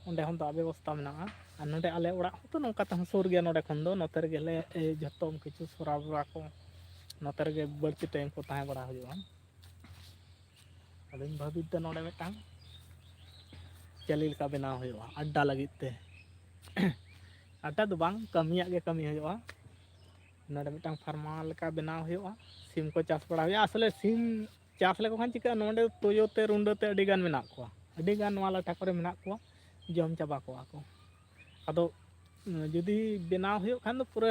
ᱚᱸᱰᱮ ᱦᱚᱸ ᱫᱟᱜ ᱵᱮᱵᱚᱥᱛᱷᱟ ᱢᱮᱱᱟᱜᱼᱟ ᱟᱨ ᱱᱚᱰᱮ ᱟᱞᱮ ᱚᱲᱟᱜ ᱦᱚᱸᱛᱚ ᱱᱚᱝᱠᱟ ᱛᱮᱦᱚᱸ ᱥᱩᱨ ᱜᱮᱭᱟ ᱱᱚᱰᱮ ᱠᱷᱚᱱ ᱫᱚ ᱱᱚᱛᱮ ᱨᱮᱜᱮᱞᱮ ᱡᱷᱚᱛᱚ ᱠᱤᱪᱷᱩ ᱥᱚᱨᱟᱣ ᱵᱟᱲᱟ ᱠᱚ ᱱᱚᱛᱮ ᱨᱮᱜᱮ ᱵᱟᱹᱲᱛᱤ ᱴᱟᱭᱤᱢ ᱠᱚ ᱛᱟᱦᱮᱸ ᱵᱟᱲᱟ ᱦᱩᱭᱩᱜᱼᱟ ᱟᱫᱚᱧ ᱵᱷᱟᱹᱵᱤᱛ ᱫᱟ ᱱᱚᱰᱮ ᱢᱤᱫᱴᱟᱝ ᱪᱟᱹᱞᱤ ᱞᱮᱠᱟ ᱵᱮᱱᱟᱣ ᱦᱩᱭᱩᱜᱼᱟ ᱟᱰᱰᱟ ᱞᱟᱹᱜᱤᱫ ᱛᱮ ᱟᱰᱰᱟ ᱫᱚ ᱵᱟᱝ ᱠᱟᱹᱢᱤᱭᱟᱜ ᱜᱮ ᱠᱟᱹᱢᱤ ᱦᱩᱭᱩᱜᱼᱟ ᱱᱚᱰᱮ ᱢᱤᱫᱴᱟᱝ ᱯᱷᱟᱨᱢᱟ ᱞᱮᱠᱟ ᱵᱮᱱᱟᱣ ᱦᱩᱭᱩᱜᱼᱟ ᱥᱤᱢ ᱠᱚ ᱪᱟᱥ ᱵᱟᱲᱟ ᱦᱩᱭᱩᱜᱼᱟ ᱟᱥᱚᱞᱮ ᱥᱤᱢ ᱪᱟᱥ ᱞᱮᱠᱚ ᱠᱷᱟᱱ ᱪᱤᱠᱟᱹᱜᱼᱟ ᱱᱚᱰᱮ ᱛᱩᱭᱩ ᱛᱮ ᱨᱩᱸᱰᱟᱹ ᱛᱮ ᱟᱹᱰᱤ ᱜᱟᱱ ᱢᱮᱱᱟᱜ ᱠᱚᱣᱟ ᱟᱹᱰᱤ ᱜᱟᱱ ᱱᱚᱣᱟ ᱞᱟᱴᱟ ᱠᱚᱨᱮ ᱢᱮᱱᱟᱜ ᱠᱚᱣᱟ ᱡᱚᱢ ᱪᱟᱵᱟ ᱠᱚᱣᱟ ᱠᱚ ᱟᱫᱚ ᱡᱩᱫᱤ ᱵᱮᱱᱟᱣ ᱦᱩᱭᱩᱜ ᱠᱷᱟᱱ ᱫᱚ ᱯᱩᱨᱟᱹ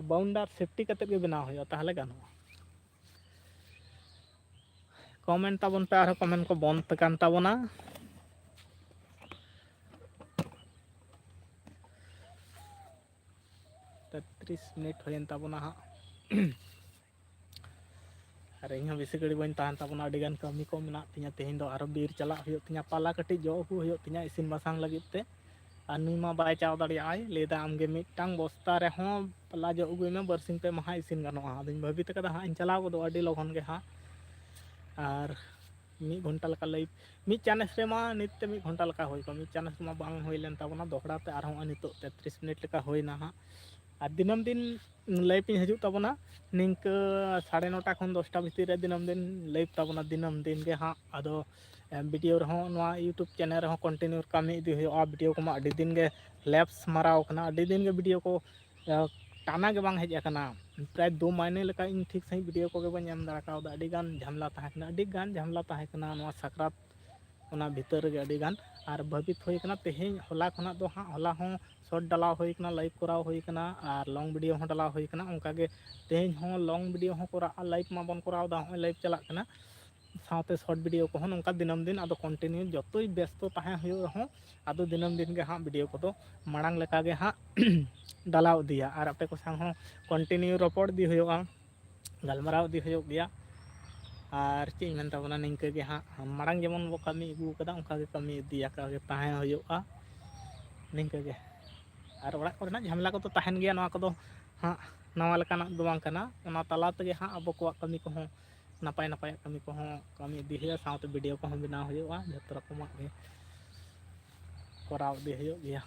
ᱵᱟᱣᱩᱱᱰᱟᱨ ᱥᱮᱯᱴᱤ ᱠᱟᱛᱮᱫ ᱜᱮ ᱵᱮᱱᱟᱣ ᱦᱩᱭᱩᱜᱼᱟ ᱛᱟᱦᱚᱞᱮ ᱜᱟᱱᱚᱜᱼᱟ ᱠᱚᱢᱮᱱᱴ ᱛᱟᱵᱚᱱ ᱯᱮ ᱟᱨᱦᱚᱸ ᱠᱚᱢᱮᱱᱴ ᱠᱚ ᱵᱚᱱᱫ ᱟᱠᱟᱱ ᱛᱟᱵᱚᱱᱟ 33 ᱢᱤᱱᱤᱴ ᱦᱩᱭᱮᱱ ᱛᱟᱵᱚᱱᱟ ᱦᱟᱸᱜ ᱟᱨ ᱤᱧᱦᱚᱸ ᱵᱮᱥᱤ ᱜᱷᱟᱹᱲᱤᱡ ᱵᱟᱹᱧ ᱛᱟᱦᱮᱱ ᱛᱟᱵᱚᱱᱟ ᱟᱹᱰᱤᱜᱟᱱ ᱠᱟᱹᱢᱤ ᱠᱚ ᱢᱮᱱᱟᱜ ᱛᱤᱧᱟᱹ ᱛᱮᱦᱮᱧ ᱫᱚ ᱟᱨᱚ ᱵᱤᱨ ᱪᱟᱞᱟᱜ ᱦᱩᱭᱩᱜ ᱛᱤᱧᱟᱹ ᱯᱟᱞᱟ ᱠᱟᱹᱴᱤᱡ ᱡᱚᱜ ᱟᱹᱜᱩ ᱦᱩᱭᱩᱜ ᱛᱤᱧᱟᱹ ᱤᱥᱤᱱ ᱵᱟᱥᱟᱝ ᱞᱟᱹᱜᱤᱫ ᱛᱮ ᱟᱨ ᱱᱩᱭ ᱢᱟ ᱵᱟᱭ ᱪᱟᱣ ᱫᱟᱲᱮᱭᱟᱜᱼᱟᱭ ᱞᱟᱹᱭᱫᱟ ᱟᱢᱜᱮ ᱢᱤᱫᱴᱟᱝ ᱵᱚᱥᱛᱟ ᱨᱮᱦᱚᱸ ᱯᱟᱞᱟ ᱡᱚᱜ ᱟᱹᱜᱩᱭ ᱢᱮ ᱵᱟᱨᱥᱤᱧ ᱯᱮ ᱢᱟᱦᱟ ᱤᱥᱤᱱ ᱜᱟᱱᱚᱜᱼᱟ ᱟᱫᱚᱧ ᱵᱷᱟᱹᱵᱤᱛ ᱠᱟᱫᱟ ᱦᱟᱸᱜ ᱤᱧ ᱪᱟᱞᱟᱣ ᱜᱚᱫᱚᱜᱼᱟ ᱟᱹᱰᱤ ᱞᱚᱜᱚᱱ ᱜᱮ ᱦᱟᱸᱜ ᱟᱨ 1 ᱜᱷᱚᱱᱴᱟ ᱞᱮᱠᱟ ᱞᱟᱹᱭ ᱢᱤᱫ ᱪᱟᱱᱟᱪ ᱨᱮᱢᱟ ᱱᱤᱛ ᱛᱮ 1 ᱜᱷᱚᱱᱴᱟ ᱞᱮᱠᱟ ᱦᱩᱭ ᱠᱚᱜᱼᱟ ᱢᱤᱫ ᱪᱟᱱᱟᱪ ᱢᱟ ᱵᱟᱝ ᱦᱩᱭ ᱞᱮᱱ ᱛᱟᱵᱚᱱᱟ ᱫᱚᱦᱲᱟ ᱛᱮ ᱟᱨᱦᱚᱸ ᱱᱤᱛᱚᱜ 33 ᱢᱤᱱᱤᱴ ᱞᱮᱠᱟ ᱦᱩᱭᱱᱟ ᱦᱟᱸᱜ ᱟᱨ ᱫᱤᱱᱟᱹᱢ ᱫᱤᱱ ᱞᱟᱭᱤᱵᱽ ᱤᱧ ᱦᱤᱡᱩᱜ ᱛᱟᱵᱚᱱᱟ ᱱᱤᱝᱠᱟᱹ 9:30 ᱠᱷᱚᱱ 10ᱴᱟ ᱵᱷᱤᱛᱤᱨ ᱨᱮ ᱫᱤᱱᱟᱹᱢ ᱫᱤᱱ ᱞᱟᱭᱤᱵᱽ ᱛᱟᱵᱚᱱᱟ ᱫᱤᱱᱟᱹᱢ ᱫᱤᱱ ᱜᱮ ᱦᱟᱸᱜ ᱟᱫᱚ ᱵᱷᱤᱰᱤᱭᱳ ᱨᱮᱦᱚᱸ ᱱᱚᱣᱟ ᱤᱭᱩᱴᱩᱵᱽ ᱪᱮᱱᱮᱞ ᱨᱮᱦᱚᱸ ᱠᱚᱱᱴᱤᱱᱤᱭᱩ ᱠᱟᱹᱢᱤ ᱤᱫᱤ ᱦᱩᱭᱩᱜᱼᱟ ᱵᱷᱤᱰᱤᱭᱳ ᱠᱚᱢᱟ ᱟᱹᱰᱤ ᱫᱤᱱ ᱜᱮ ᱞᱮᱯᱥ ᱢᱟᱨᱟᱣ ᱠᱟᱱᱟ ᱟᱹᱰᱤ ᱫᱤᱱ ᱜᱮ ᱵᱷᱤᱰᱤᱭᱳ ᱠᱚ ᱴᱟᱱᱟ ᱜᱮ ᱵᱟᱝ ᱦᱮᱡ ᱟᱠᱟᱱᱟ ᱯᱨᱟᱭ 2 ᱢᱟᱭᱱᱮ ᱞᱮᱠᱟ ᱤᱧ ᱴᱷᱤᱠ ᱥᱟᱺᱦᱤᱡ ᱵᱷᱤᱰᱤᱭᱳ ᱠᱚᱜᱮ ᱵᱟᱹᱧ ᱮᱢ ᱫᱟᱲᱮ ᱠᱟᱣᱫᱟ ᱟᱹᱰᱤ ᱜᱟᱱ ᱡᱷᱟᱢᱮᱞᱟ ᱛᱟᱦᱮᱸ ᱠᱟᱱᱟ ᱟᱹᱰᱤ ᱜᱟᱱ ᱡᱷᱟᱢᱮᱞᱟ ᱛᱟᱦᱮᱸ ᱠᱟᱱᱟ ᱱᱚᱣᱟ ᱥᱟᱠᱨᱟᱛ ᱚᱱᱟ ᱵᱷᱤᱛᱟᱹᱨ ᱨᱮᱜᱮ ᱟᱹᱰᱤ ᱜᱟᱱ ᱟᱨ ᱵᱷᱟᱹᱵᱤᱛ ᱦᱩᱭ ᱠᱟᱱᱟ ᱛᱮᱦᱮᱧ ᱦᱚᱞᱟ ᱠᱷᱚᱱᱟᱜ ᱫᱚ ᱦᱟᱸᱜ ᱦᱚᱞᱟ ᱦᱚᱸ ᱥᱚᱨᱴ ᱰᱟᱞᱟᱣ ᱦᱩᱭ ᱠᱟᱱᱟ ᱞᱟᱭᱤᱵᱽ ᱠᱚᱨᱟᱣ ᱦᱩᱭ ᱠᱟᱱᱟ ᱟᱨ ᱞᱚᱝ ᱵᱷᱤᱰᱤᱭᱳ ᱦᱚᱸ ᱰᱟᱞᱟᱣ ᱦᱩᱭ ᱠᱟᱱᱟ ᱚᱱᱠᱟᱜᱮ ᱛᱮᱦᱮᱧ ᱦᱚᱸ ᱞᱚᱝ ᱵᱷᱤᱰᱤᱭᱳ ᱦᱚᱸ ᱠᱚᱨᱟᱜᱼᱟ ᱞᱟᱭᱤᱵᱽ ᱢᱟᱵᱚᱱ ᱠᱚᱨᱟᱣᱫᱟ ᱱᱚᱜᱼᱚᱭ ᱞᱟᱭᱤᱵᱽ ᱪᱟᱞᱟᱜ ᱠᱟᱱᱟ ᱥᱟᱶᱛᱮ ᱥᱚᱨᱴ ᱵᱷᱤᱰᱤᱭᱳ ᱠᱚᱦᱚᱸ ᱱᱚᱝᱠᱟ ᱫᱤᱱᱟᱹᱢ ᱫᱤᱱ ᱟᱫᱚ ᱠᱚᱱᱴᱤᱱᱤᱭᱩ ᱡᱚᱛᱚᱭ ᱵᱮᱥᱛᱚ ᱛᱟᱦᱮᱸ ᱦᱩᱭᱩᱜ ᱨᱮᱦᱚᱸ ᱟᱫᱚ ᱫᱤᱱᱟᱹᱢ ᱫᱤᱱ ᱜᱮ ᱦᱟᱸᱜ ᱵᱷᱤᱰᱤᱭᱳ ᱠᱚᱫᱚ ᱢᱟᱲᱟᱝ ᱞᱮᱠᱟᱜᱮ ᱦᱟᱸᱜ ᱰᱟᱞᱟᱣ ᱤᱫᱤᱭᱟ ᱟᱨ ᱟᱯᱮ ᱠᱚ ᱥᱟᱶ ᱦᱚᱸ ᱠᱚᱱᱴᱤᱱᱤᱭᱩ ᱨᱚᱯᱚᱲ ᱤᱫᱤ ᱦᱩᱭᱩᱜᱼᱟ ᱜᱟᱞᱢᱟᱨᱟᱣ ᱤᱫᱤ ᱦᱩᱭᱩᱜ ᱜᱮᱭᱟ ᱟᱨ ᱪᱮᱫ ᱤᱧ ᱢᱮᱱ ᱛᱟᱵᱚᱱᱟ ᱱᱤᱝᱠᱟᱹ ᱜᱮ ᱦᱟᱸᱜ ᱢᱟᱲᱟᱝ ᱡᱮᱢᱚᱱ ᱵᱚ ᱠᱟᱹᱢᱤ ᱟᱹᱜᱩ ᱠᱟᱫᱟ ᱚᱱᱠᱟ ᱜᱮ ᱠᱟᱹᱢᱤ ᱤᱫᱤᱭᱟᱠᱟ ᱜᱮ ᱛᱟᱦᱮᱸ ᱦᱩᱭᱩᱜᱼᱟ ᱱᱤᱝᱠᱟᱹ ᱜᱮ ᱟᱨ ᱚᱲᱟᱜ ᱠᱚᱨᱮᱱᱟᱜ ᱡᱷᱟᱢᱮᱞᱟ ᱠᱚᱫᱚ ᱛᱟᱦᱮᱱ ᱜᱮᱭᱟ ᱱᱚᱣᱟ ᱠᱚᱫᱚ ᱦᱟᱸᱜ ᱱᱟᱣᱟ ᱞᱮᱠᱟᱱᱟᱜ ᱫᱚ ᱵᱟᱝ ᱠᱟᱱᱟ ᱚᱱᱟ ᱛᱟᱞᱟ ᱛᱮᱜᱮ ᱦᱟᱸᱜ ᱟᱵᱚ ᱠᱚᱣᱟᱜ ᱠᱟᱹᱢᱤ ᱠᱚᱦᱚᱸ ᱱᱟᱯᱟᱭ ᱱᱟᱯᱟᱭᱟᱜ ᱠᱟᱹᱢᱤ ᱠᱚᱦᱚᱸ ᱠᱟᱹᱢᱤ ᱤᱫᱤ ᱦᱩᱭᱩᱜᱼᱟ ᱥᱟᱶᱛᱮ ᱵᱷᱤᱰᱤᱭᱳ ᱠᱚᱦᱚᱸ ᱵᱮᱱᱟᱣ ᱦᱩᱭᱩᱜᱼᱟ ᱡᱚᱛᱚ ᱨᱚᱠᱚᱢᱟᱜ ᱜᱮ ᱠᱚᱨᱟᱣ ᱤᱫᱤ ᱦᱩᱭᱩᱜ ᱜᱮᱭᱟ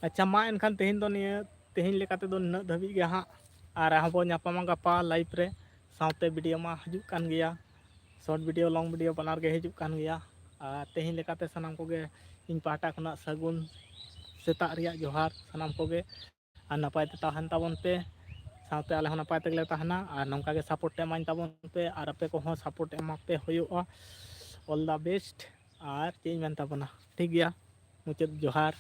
ᱟᱪᱪᱷᱟ ᱢᱟ ᱮᱱᱠᱷᱟᱱ ᱛᱮᱦᱮᱧ ᱫᱚ ᱱᱤᱭᱟᱹ ᱛᱮᱦᱮᱧ ᱞᱮᱠᱟ ᱛᱮᱫᱚ ᱱᱤᱱᱟᱹᱜ ᱫᱷᱟᱹᱵᱤᱡ ᱜᱮ ᱦᱟᱸᱜ ᱟᱨ ᱟᱨᱦᱚᱸ ᱵᱚᱱ ᱧᱟᱯᱟᱢᱟ ᱜᱟᱯᱟ ᱞᱟᱭᱤᱵᱽ ᱨᱮ ᱥᱟᱶᱛᱮ ᱵᱷᱤᱰᱤᱭᱳ ᱢᱟ ᱦᱤᱡᱩᱜ ᱠᱟᱱ ᱜᱮᱭᱟ ᱥᱚᱨᱴ ᱵᱷᱤᱰᱤᱭᱳ ᱞᱚᱝ ᱵᱷᱤᱰᱤᱭᱳ ᱵᱟᱱᱟᱨ ᱜᱮ ᱦᱤᱡᱩᱜ ᱠᱟᱱ ᱜᱮᱭᱟ ᱟᱨ ᱛᱮᱦᱮᱧ ᱞᱮᱠᱟᱛᱮ ᱥᱟᱱᱟᱢ ᱠᱚᱜᱮ ᱤᱧ ᱯᱟᱦᱴᱟ ᱠᱷᱚᱱᱟᱜ ᱥᱟᱹᱜᱩᱱ ᱥᱮᱛᱟᱜ ᱨᱮᱭᱟᱜ ᱡᱚᱦᱟᱨ ᱥᱟᱱᱟᱢ ᱠᱚᱜᱮ ᱟᱨ ᱱᱟᱯᱟᱭ ᱛᱮ ᱛᱟᱦᱮᱱ ᱛᱟᱵᱚᱱ ᱯᱮ साथ आले हूँ नपाय तेगले तहना और नौका के सपोर्ट एमाइन ताबन पे और आपे को हों सपोर्ट एमा पे हुयुआ ऑल द बेस्ट और चेंज मेन ताबना ठीक गया मुचाद जोहार।